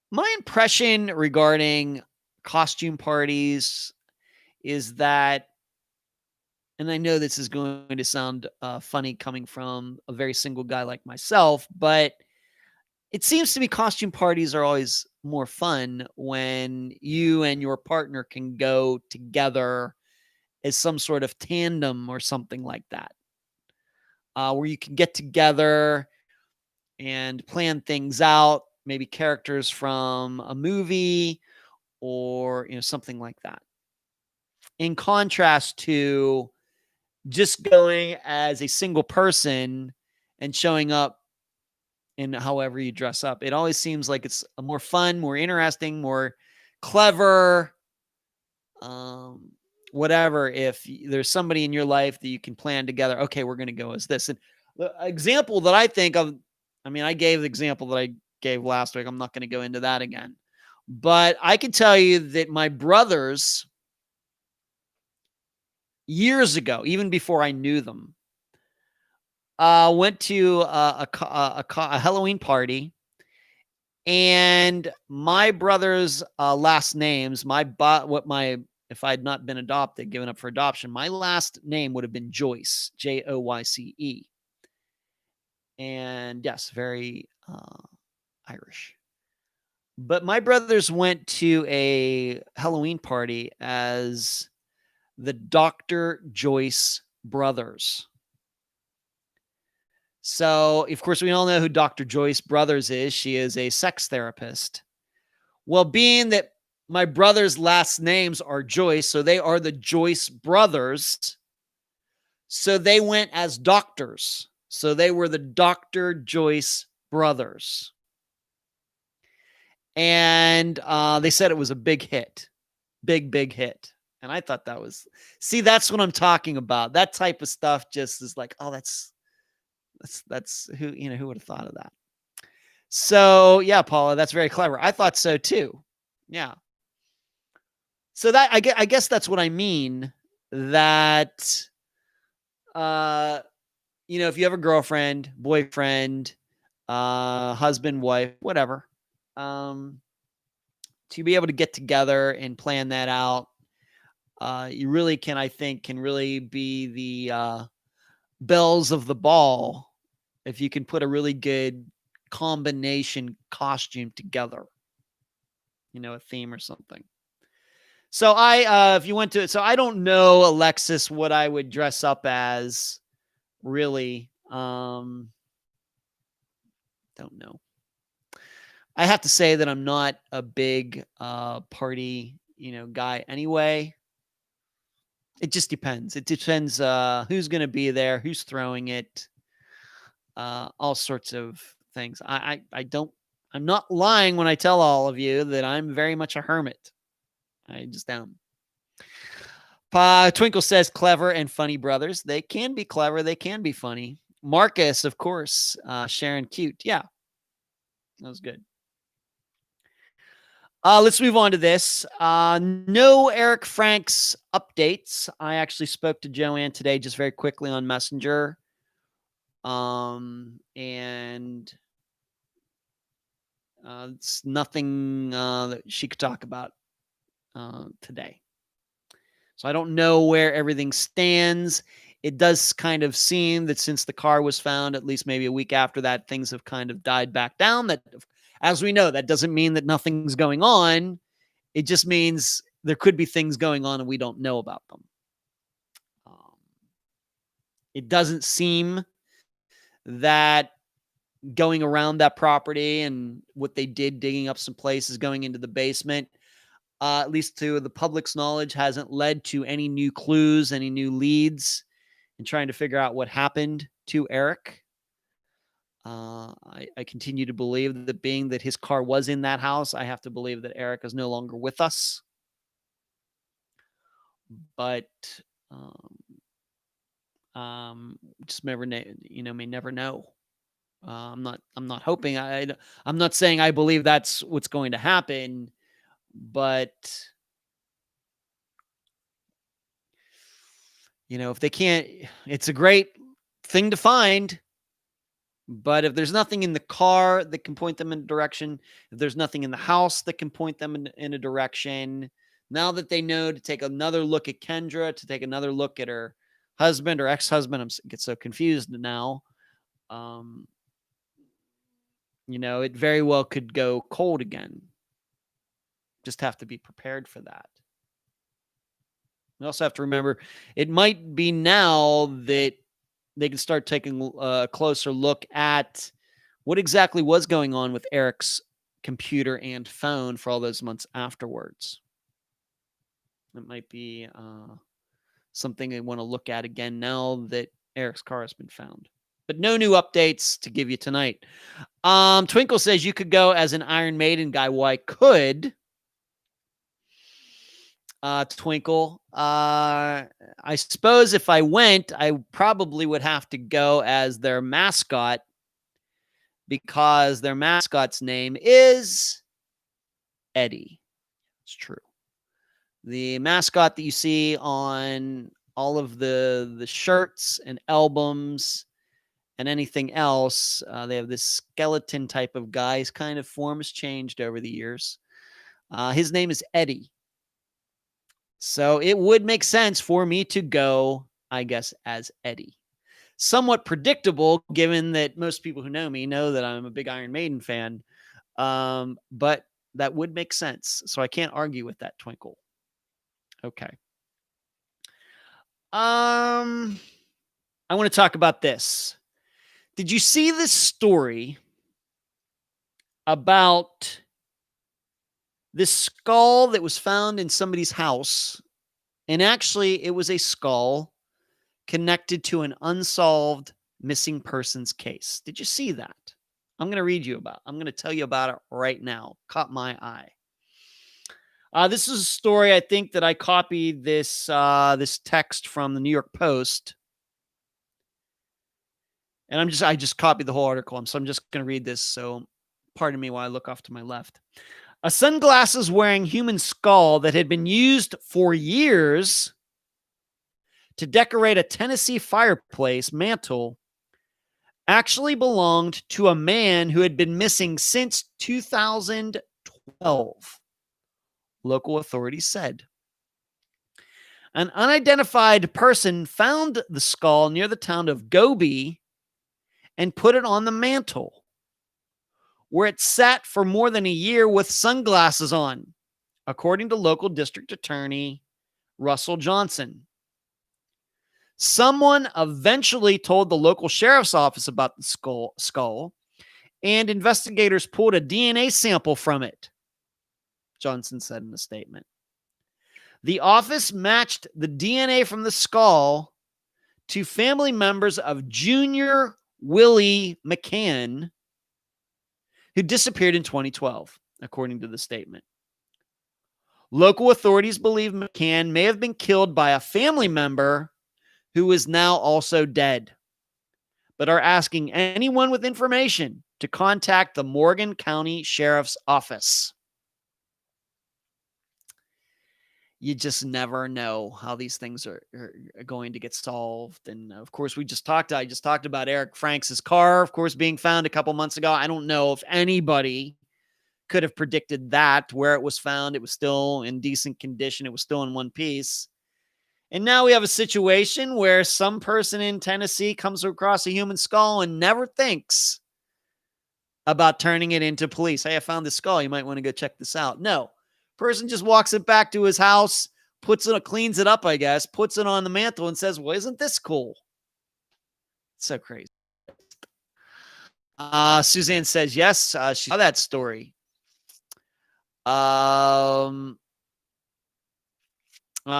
my impression regarding costume parties is that, and I know this is going to sound funny coming from a very single guy like myself, but it seems to me costume parties are always more fun when you and your partner can go together as some sort of tandem or something like that, where you can get together. and plan things out, maybe characters from a movie or something like that. In contrast to just going as a single person and showing up in however you dress up. It always seems like it's a more fun, more interesting, more clever, whatever. If there's somebody in your life that you can plan together, okay, we're going to go as this. And the example that I think of, I gave the example that I gave last week. I'm not going to go into that again. But I can tell you that my brothers, years ago, even before I knew them, went to a Halloween party, and my brother's last names, if I had not been adopted, given up for adoption, my last name would have been Joyce, Joyce. And yes, very Irish. But my brothers went to a Halloween party as the Dr. Joyce brothers. So, of course, we all know who Dr. Joyce Brothers is. She is a sex therapist. Well, being that my brothers' last names are Joyce, so they are the Joyce brothers. So they went as doctors. So they were the Dr. Joyce brothers. And they said it was a big hit. Big hit. And I thought that was, that's what I'm talking about. That type of stuff just is like, oh, that's who would have thought of that. So yeah, Paula, that's very clever. I thought so too. Yeah. So that I guess that's what I mean. That if you have a girlfriend, boyfriend, husband, wife, whatever, to be able to get together and plan that out, you really can really be the bells of the ball if you can put a really good combination costume together, a theme or something. So if you went to it, so I don't know, Alexis, what I would dress up as, really. Don't know. I have to say that I'm not a big party, guy anyway. It just depends. It depends who's going to be there, who's throwing it, all sorts of things. I'm not lying when I tell all of you that I'm very much a hermit. I just am. Twinkle says clever and funny brothers. They can be clever. They can be funny. Marcus, of course. Sharon, cute. Yeah. That was good. Let's move on to this. No Eric Franks updates. I actually spoke to Joanne today just very quickly on Messenger. And it's nothing that she could talk about today. So I don't know where everything stands. It does kind of seem that since the car was found, at least maybe a week after that, things have kind of died back down. That, as we know, that doesn't mean that nothing's going on. It just means there could be things going on and we don't know about them. It doesn't seem that going around that property and what they did, digging up some places, going into the basement, at least to the public's knowledge, hasn't led to any new clues, any new leads in trying to figure out what happened to Eric. I continue to believe that being that his car was in that house, I have to believe that Eric is no longer with us. But just never, may never know. I'm not hoping. I'm not saying I believe that's what's going to happen, but if they can't, it's a great thing to find. But if there's nothing in the car that can point them in a direction, if there's nothing in the house that can point them in a direction, now that they know to take another look at Kendra, to take another look at her husband or ex-husband, I get so confused now. It very well could go cold again. Just have to be prepared for that. We also have to remember it might be now that they can start taking a closer look at what exactly was going on with Eric's computer and phone for all those months afterwards. It might be something I want to look at again now that Eric's car has been found. But no new updates to give you tonight. Twinkle says you could go as an Iron Maiden guy. Well, I could. Twinkle. I suppose if I went, I probably would have to go as their mascot, because their mascot's name is Eddie. It's true. The mascot that you see on all of the shirts and albums and anything else, they have this skeleton type of guy. His kind of form has changed over the years. His name is Eddie. So it would make sense for me to go, I guess, as Eddie. Somewhat predictable, given that most people who know me know that I'm a big Iron Maiden fan. But that would make sense. So I can't argue with that, Twinkle. Okay. I want to talk about this. Did you see this story about this skull that was found in somebody's house? And actually, it was a skull connected to an unsolved missing persons case. Did you see that? I'm going to tell you about it right now. Caught my eye. This is a story, I think, that I copied this text from the New York Post. And I just copied the whole article. So I'm just going to read this. So pardon me while I look off to my left. A sunglasses wearing human skull that had been used for years to decorate a Tennessee fireplace mantle actually belonged to a man who had been missing since 2012, local authorities said. An unidentified person found the skull near the town of Gobi and put it on the mantle, where it sat for more than a year with sunglasses on, according to local district attorney Russell Johnson. Someone eventually told the local sheriff's office about the skull, and investigators pulled a DNA sample from it, Johnson said in a statement. The office matched the DNA from the skull to family members of Junior Willie McCann, who disappeared in 2012, according to the statement. Local authorities believe McCann may have been killed by a family member who is now also dead, but are asking anyone with information to contact the Morgan County Sheriff's Office. You just never know how these things are going to get solved. And of course, I just talked about Eric Franks' car, of course, being found a couple months ago. I don't know if anybody could have predicted that, where it was found. It was still in decent condition. It was still in one piece. And now we have a situation where some person in Tennessee comes across a human skull and never thinks about turning it into police. Hey, I found this skull. You might want to go check this out. No. Person just walks it back to his house, cleans it up, I guess, puts it on the mantle and says, well, isn't this cool? It's so crazy. Suzanne says, yes, she saw that story.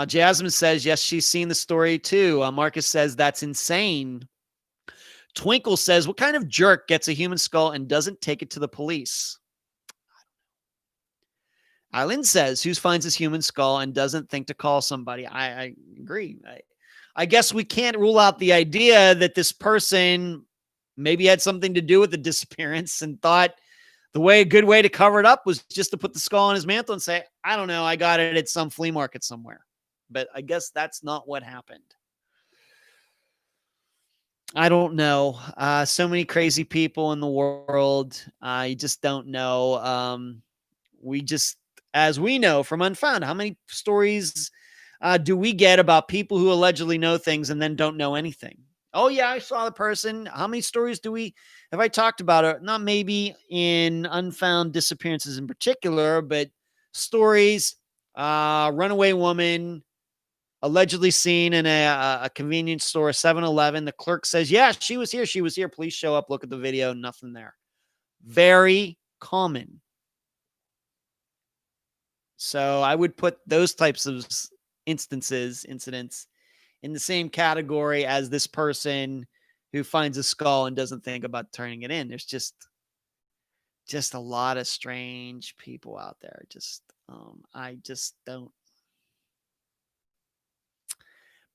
Jasmine says, yes, she's seen the story too. Marcus says, that's insane. Twinkle says, what kind of jerk gets a human skull and doesn't take it to the police? Eileen says, who finds this human skull and doesn't think to call somebody? I agree. I guess we can't rule out the idea that this person maybe had something to do with the disappearance and thought a good way to cover it up was just to put the skull on his mantle and say, I don't know, I got it at some flea market somewhere. But I guess that's not what happened. I don't know. So many crazy people in the world. You just don't know. As we know from Unfound, how many stories do we get about people who allegedly know things and then don't know anything? Oh, yeah, I saw the person. How many stories have I talked about it? Not maybe in Unfound disappearances in particular, but stories, runaway woman, allegedly seen in a convenience store, 7-Eleven. The clerk says, yeah, she was here. Police show up, look at the video, nothing there. Very common. So I would put those types of incidents in the same category as this person who finds a skull and doesn't think about turning it in. There's just a lot of strange people out there. I just don't.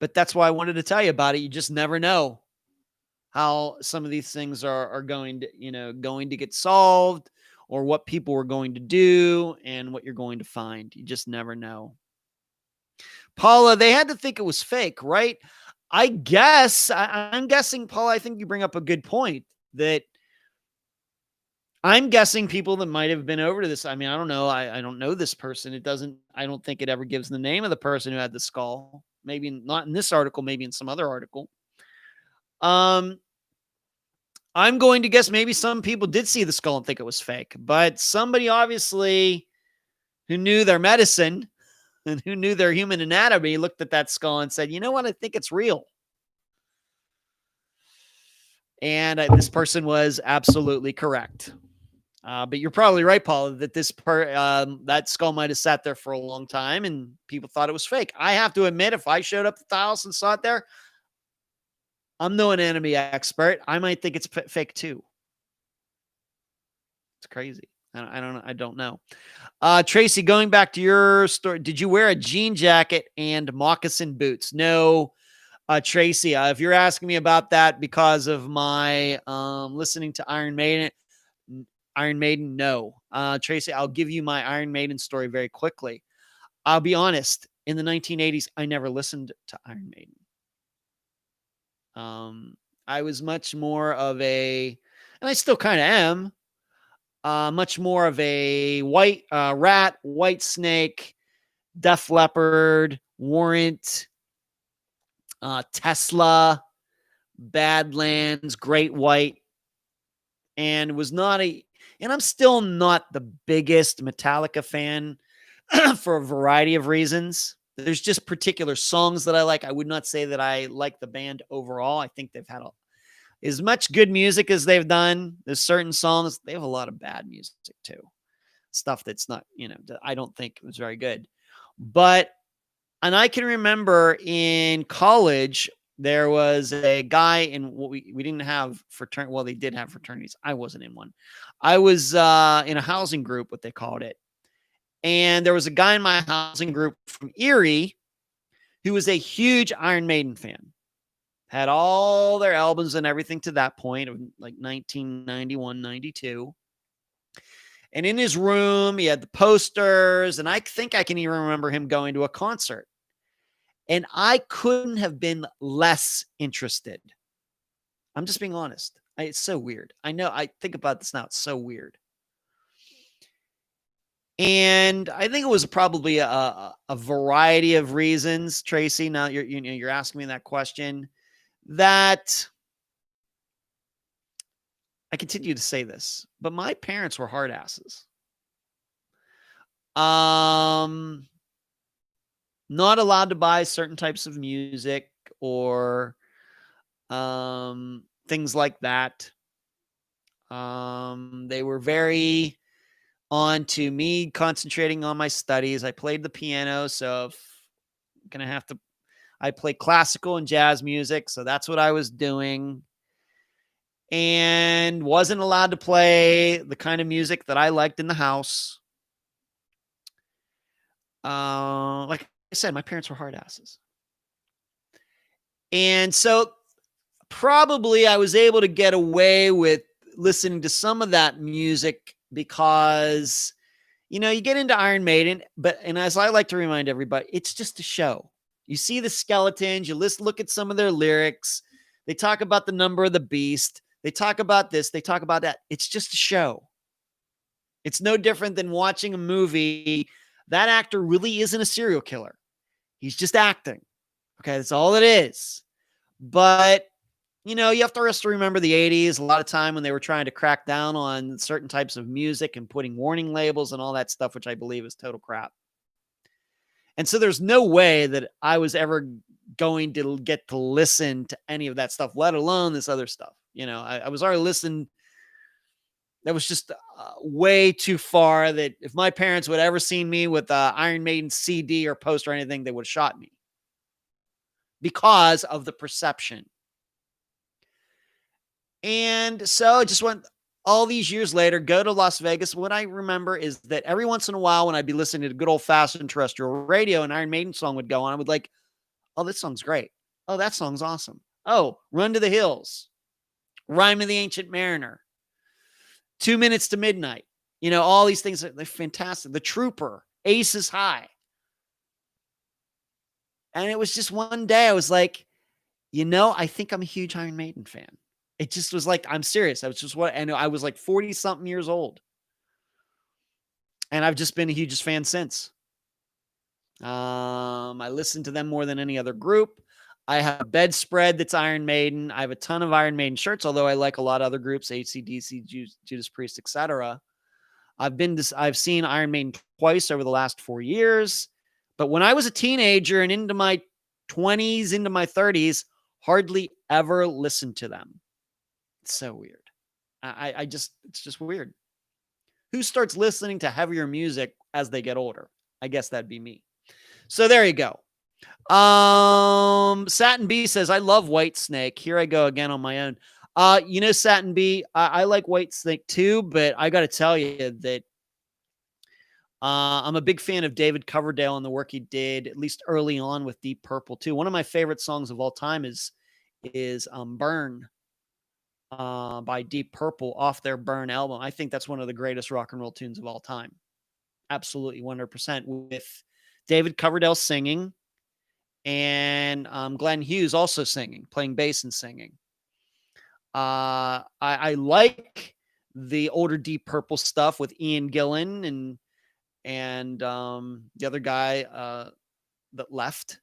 But that's why I wanted to tell you about it. You just never know how some of these things are going to get solved, or what people are going to do and what you're going to find. You just never know. Paula, they had to think it was fake, right? I'm guessing, Paula, I think you bring up a good point that I'm guessing people that might have been over to this. I mean, I don't know. I don't know this person. I don't think it ever gives the name of the person who had the skull. Maybe not in this article, maybe in some other article. I'm going to guess maybe some people did see the skull and think it was fake, but somebody obviously who knew their medicine and who knew their human anatomy looked at that skull and said, you know what? I think it's real. And this person was absolutely correct. But you're probably right, Paul, that that skull might have sat there for a long time and people thought it was fake. I have to admit, if I showed up at the house and saw it there, I'm no anatomy expert. I might think it's fake too. It's crazy. I don't know. Tracy, going back to your story, did you wear a jean jacket and moccasin boots? No, Tracy. If you're asking me about that because of my listening to Iron Maiden, no. Tracy, I'll give you my Iron Maiden story very quickly. I'll be honest. In the 1980s, I never listened to Iron Maiden. I was much more of and I still kind of am, much more of a White Rat, White Snake, Def Leppard, Warrant, Tesla, Badlands, Great White, and I'm still not the biggest Metallica fan for a variety of reasons. There's just particular songs that I like. I would not say that I like the band overall. I think they've had as much good music as they've done. There's certain songs, they have a lot of bad music too. Stuff that's not, I don't think was very good. And I can remember in college, there was a guy in what we didn't have fraternity. Well, they did have fraternities. I wasn't in one. I was in a housing group, what they called it. And there was a guy in my housing group from Erie who was a huge Iron Maiden fan. Had all their albums and everything to that point of like 1991, 92. And in his room, he had the posters. And I think I can even remember him going to a concert. And I couldn't have been less interested. I'm just being honest. It's so weird. I know. I think about this now. It's so weird. And I think it was probably a variety of reasons, Tracy. Now you're asking me that question. That I continue to say this, but my parents were hard asses. Not allowed to buy certain types of music or things like that. They were very on to me concentrating on my studies. I played the piano, so I'm going to have to, I play classical and jazz music, so that's what I was doing. And wasn't allowed to play the kind of music that I liked in the house. Like I said, my parents were hard asses. And so probably I was able to get away with listening to some of that music because, you get into Iron Maiden, and as I like to remind everybody, it's just a show. You see the skeletons, you look at some of their lyrics. They talk about the number of the beast. They talk about this. They talk about that. It's just a show. It's no different than watching a movie. That actor really isn't a serial killer. He's just acting. Okay, that's all it is. But, you have to remember the 80s, a lot of time when they were trying to crack down on certain types of music and putting warning labels and all that stuff, which I believe is total crap. And so there's no way that I was ever going to get to listen to any of that stuff, let alone this other stuff. I was already listening That was just way too far, that if my parents would ever seen me with Iron Maiden CD or poster or anything, they would have shot me because of the perception. And so I just went all these years later, go to Las Vegas. What I remember is that every once in a while when I'd be listening to good old fashioned terrestrial radio, an Iron Maiden song would go on, I would like, oh, this song's great. Oh, that song's awesome. Oh, Run to the Hills, Rhyme of the Ancient Mariner, 2 Minutes to Midnight. You know, all these things, they're fantastic. The Trooper, Ace is High. And it was just one day I was like, you know, I think I'm a huge Iron Maiden fan. It just was like, I'm serious. I was just and I was like 40 something years old. And I've just been a huge fan since. I listen to them more than any other group. I have a bedspread that's Iron Maiden. I have a ton of Iron Maiden shirts, although I like a lot of other groups, AC/DC, Judas Priest, etc. I've seen Iron Maiden twice over the last 4 years. But when I was a teenager and into my 20s, into my 30s, hardly ever listened to them. It's so weird. It's just weird. Who starts listening to heavier music as they get older? I guess that'd be me. So there you go. Satin B says, I love Whitesnake. Here I go again on my own. You know, Satin B, I like Whitesnake too, but I got to tell you that I'm a big fan of David Coverdale and the work he did, at least early on, with Deep Purple too. One of my favorite songs of all time is Burn by Deep Purple off their Burn album. I think that's one of the greatest rock and roll tunes of all time. Absolutely, 100%, with David Coverdale singing and Glenn Hughes also singing, playing bass and singing. I like the older Deep Purple stuff with Ian Gillan and the other guy that left,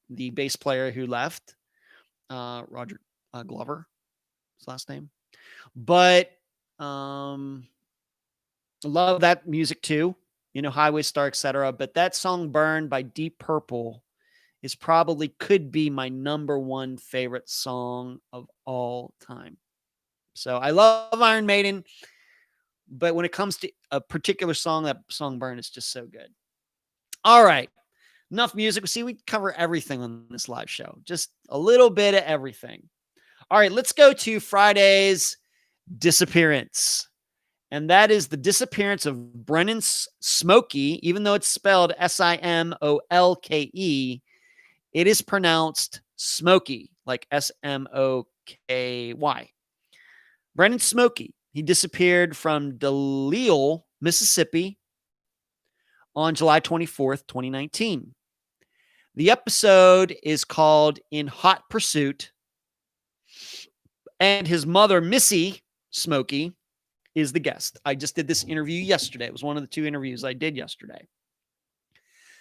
the bass player who left, Roger Glover, his last name. But I love that music too, you know, Highway Star, etc. But that song Burn by Deep Purple is probably could be my number one favorite song of all time. So I love Iron Maiden, but when it comes to a particular song, that song Burn is just so good. All right. Enough music. See, we cover everything on this live show, just a little bit of everything. All right, let's go to Friday's disappearance. And that is the disappearance of Brennan Simolke. Even though it's spelled Simolke, it is pronounced Smokey, like Smoky. Brennan Simolke. He disappeared from Delisle, Mississippi on July 24th, 2019. The episode is called In Hot Pursuit, and his mother, Missy Simolke, is the guest. I just did this interview yesterday. It was one of the 2 interviews I did yesterday.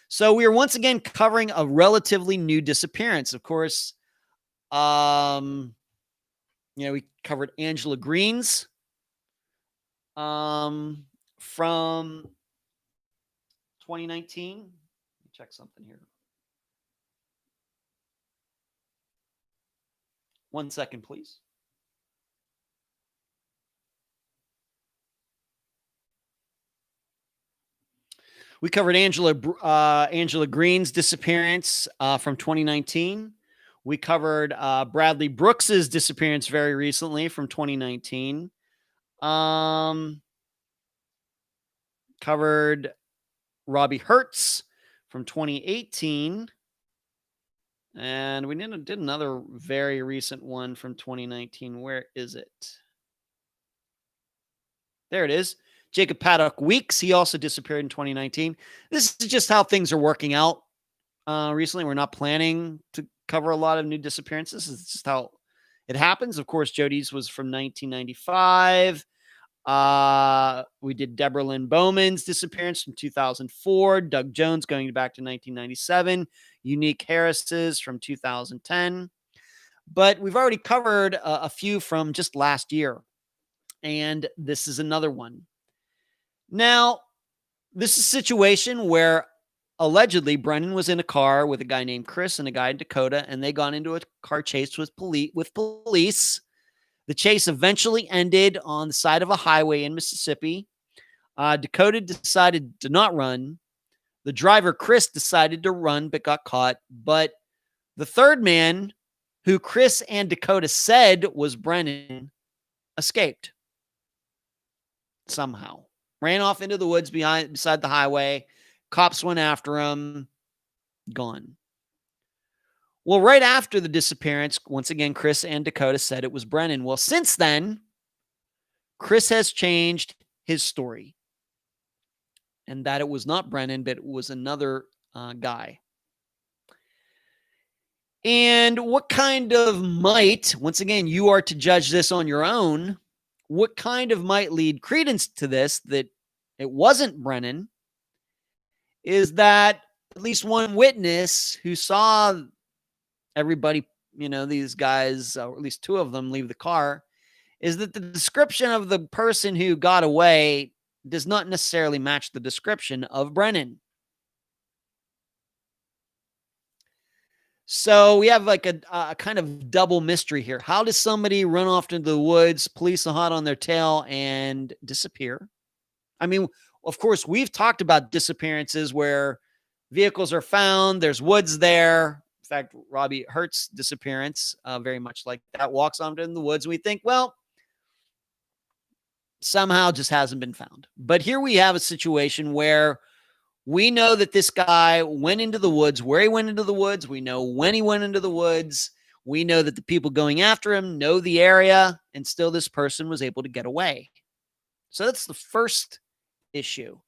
So we are once again covering a relatively new disappearance. Of course, we covered Angela Green's from 2019. Let me check something here. 1 second, please. We covered Angela Green's disappearance from 2019. We covered Bradley Brooks's disappearance very recently from 2019. Covered Robbie Hertz from 2018. And we did another very recent one from 2019. Where is it? There it is. Jacob Paddock Weeks. He also disappeared in 2019. This is just how things are working out recently. We're not planning to cover a lot of new disappearances. This is just how it happens. Of course, Jodi's was from 1995. We did Deborah Lynn Bowman's disappearance from 2004. Doug Jones going back to 1997. Unique Harris's from 2010. But we've already covered a few from just last year. And this is another one. Now, this is a situation where allegedly Brennan was in a car with a guy named Chris and a guy in Dakota, and they got into a car chase with police. The chase eventually ended on the side of a highway in Mississippi. Dakota decided to not run. The driver, Chris, decided to run but got caught. But the third man, who Chris and Dakota said was Brennan, escaped somehow. Ran off into the woods beside the highway. Cops went after him. Gone. Well, right after the disappearance, once again, Chris and Dakota said it was Brennan. Well, since then, Chris has changed his story. And that it was not Brennan, but it was another guy. And what kind of might, once again, you are to judge this on your own, what kind of might lead credence to this, that it wasn't Brennan, is that at least one witness who saw everybody, these guys, or at least two of them, leave the car, is that the description of the person who got away does not necessarily match the description of Brennan. So we have like a kind of double mystery here. How does somebody run off into the woods, police are hot on their tail, and disappear? I mean, of course, we've talked about disappearances where vehicles are found, there's woods there. In fact, Robbie Hurt's disappearance, very much like that, walks off in the woods. We think, well, somehow just hasn't been found. But here we have a situation where we know that this guy went into the woods, where he went into the woods. We know when he went into the woods. We know that the people going after him know the area, and still this person was able to get away. So that's the first issue.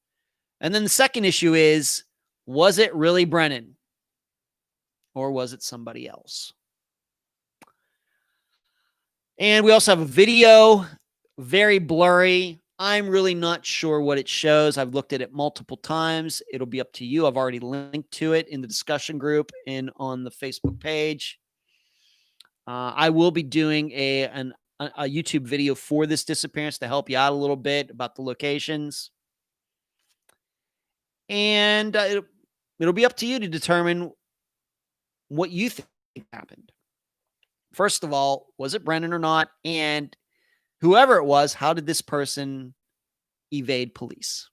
And then the second issue is, was it really Brennan? Or was it somebody else? And we also have a video, very blurry. I'm really not sure what it shows. I've looked at it multiple times. It'll be up to you. I've already linked to it in the discussion group and on the Facebook page. I will be doing a YouTube video for this disappearance to help you out a little bit about the locations. And it'll be up to you to determine what you think happened. First of all, was it Brennan or not? And whoever it was, how did this person evade police?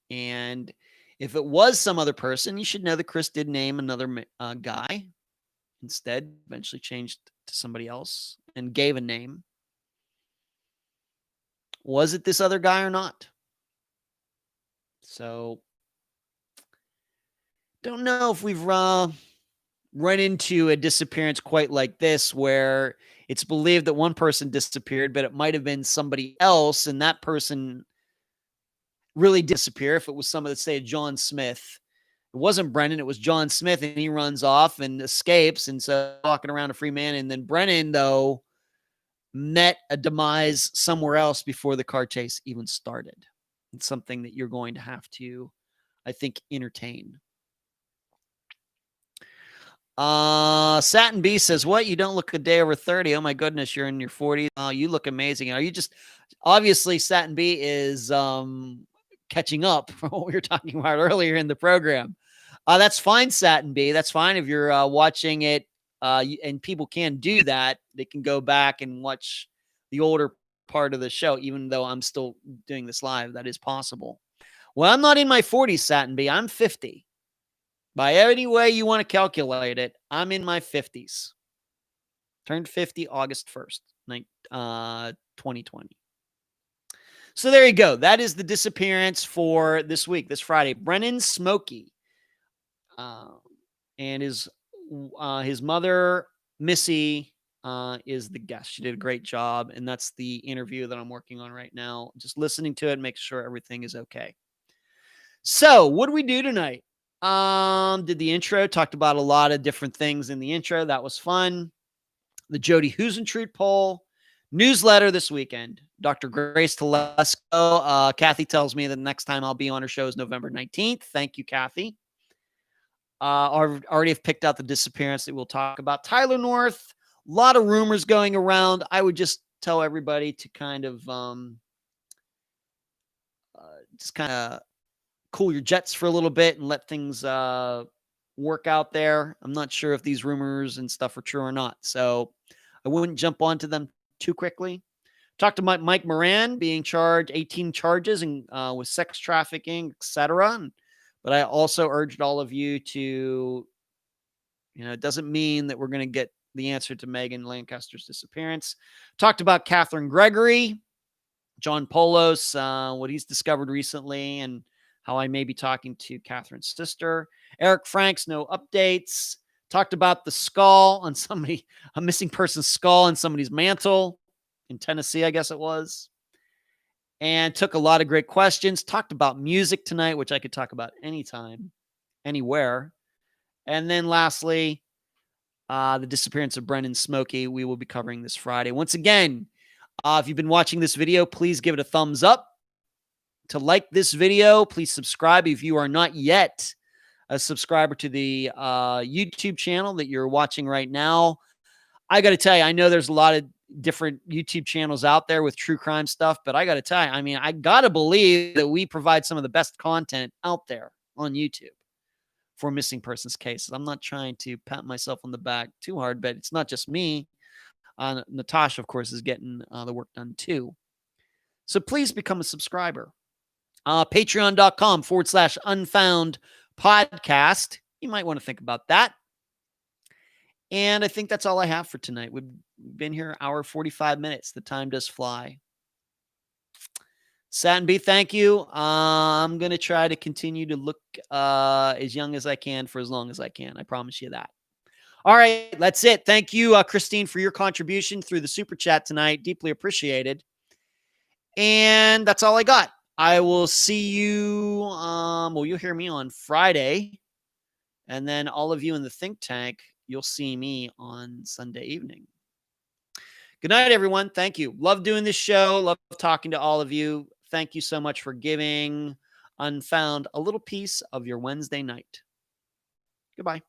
And if it was some other person, you should know that Chris did name another guy. Instead, eventually changed to somebody else and gave a name. Was it this other guy or not? So, don't know if we've run into a disappearance quite like this, where it's believed that one person disappeared, but it might have been somebody else, and that person really disappear. If it was somebody, let's say John Smith, it wasn't Brennan, it was John Smith, and he runs off and escapes, and so walking around a free man. And then Brennan, though, met a demise somewhere else before the car chase even started. It's something that you're going to have to, I think, entertain. Satin B says, what? You don't look a day over 30. Oh my goodness, you're in your 40s. Oh, you look amazing. Are you just, obviously Satin B is catching up from what we were talking about earlier in the program. That's fine, Satin B. That's fine. If you're watching it, and people can do that, they can go back and watch the older part of the show, even though I'm still doing this live. That is possible. Well, I'm not in my 40s, Satin B. I'm 50. By any way you want to calculate it, I'm in my 50s. Turned 50 August 1st, 2020. So there you go. That is the disappearance for this week, this Friday. Brennan Simolke, and his mother, Missy, is the guest. She did a great job, and that's the interview that I'm working on right now. Just listening to it, make sure everything is okay. So what do we do tonight? Did the intro, talked about a lot of different things in the intro. That was fun. The Jodi Huisentruit poll, newsletter this weekend. Dr. Grace Telesco. Kathy tells me that the next time I'll be on her show is November 19th. Thank you, Kathy. Already have picked out the disappearance that we'll talk about. Tyler North, a lot of rumors going around. I would just tell everybody to kind of cool your jets for a little bit and let things work out there. I'm not sure if these rumors and stuff are true or not, so I wouldn't jump onto them too quickly. Talked about Mike Moran being charged 18 charges and with sex trafficking, etc. But I also urged all of you to, it doesn't mean that we're going to get the answer to Megan Lancaster's disappearance. Talked about Catherine Gregory, John Polos, what he's discovered recently, and how I may be talking to Catherine's sister. Eric Franks, no updates. Talked about the skull on a missing person's skull on somebody's mantle in Tennessee, I guess it was. And took a lot of great questions. Talked about music tonight, which I could talk about anytime, anywhere. And then lastly, the disappearance of Brennan Simolke. We will be covering this Friday. Once again, if you've been watching this video, please give it a thumbs up. To like this video, please subscribe if you are not yet a subscriber to the YouTube channel that you're watching right now. I got to tell you, I know there's a lot of different YouTube channels out there with true crime stuff, but I got to tell you, I got to believe that we provide some of the best content out there on YouTube for missing persons cases. I'm not trying to pat myself on the back too hard, but it's not just me. Natasha, of course, is getting the work done too. So please become a subscriber. Patreon.com/Unfound Podcast. You might want to think about that. And I think that's all I have for tonight. We've been here an hour, 45 minutes. The time does fly. Satin B, thank you. I'm going to try to continue to look as young as I can for as long as I can. I promise you that. All right, that's it. Thank you, Christine, for your contribution through the Super Chat tonight. Deeply appreciated. And that's all I got. I will see you, you'll hear me on Friday. And then all of you in the think tank, you'll see me on Sunday evening. Good night, everyone. Thank you. Love doing this show. Love talking to all of you. Thank you so much for giving Unfound a little piece of your Wednesday night. Goodbye.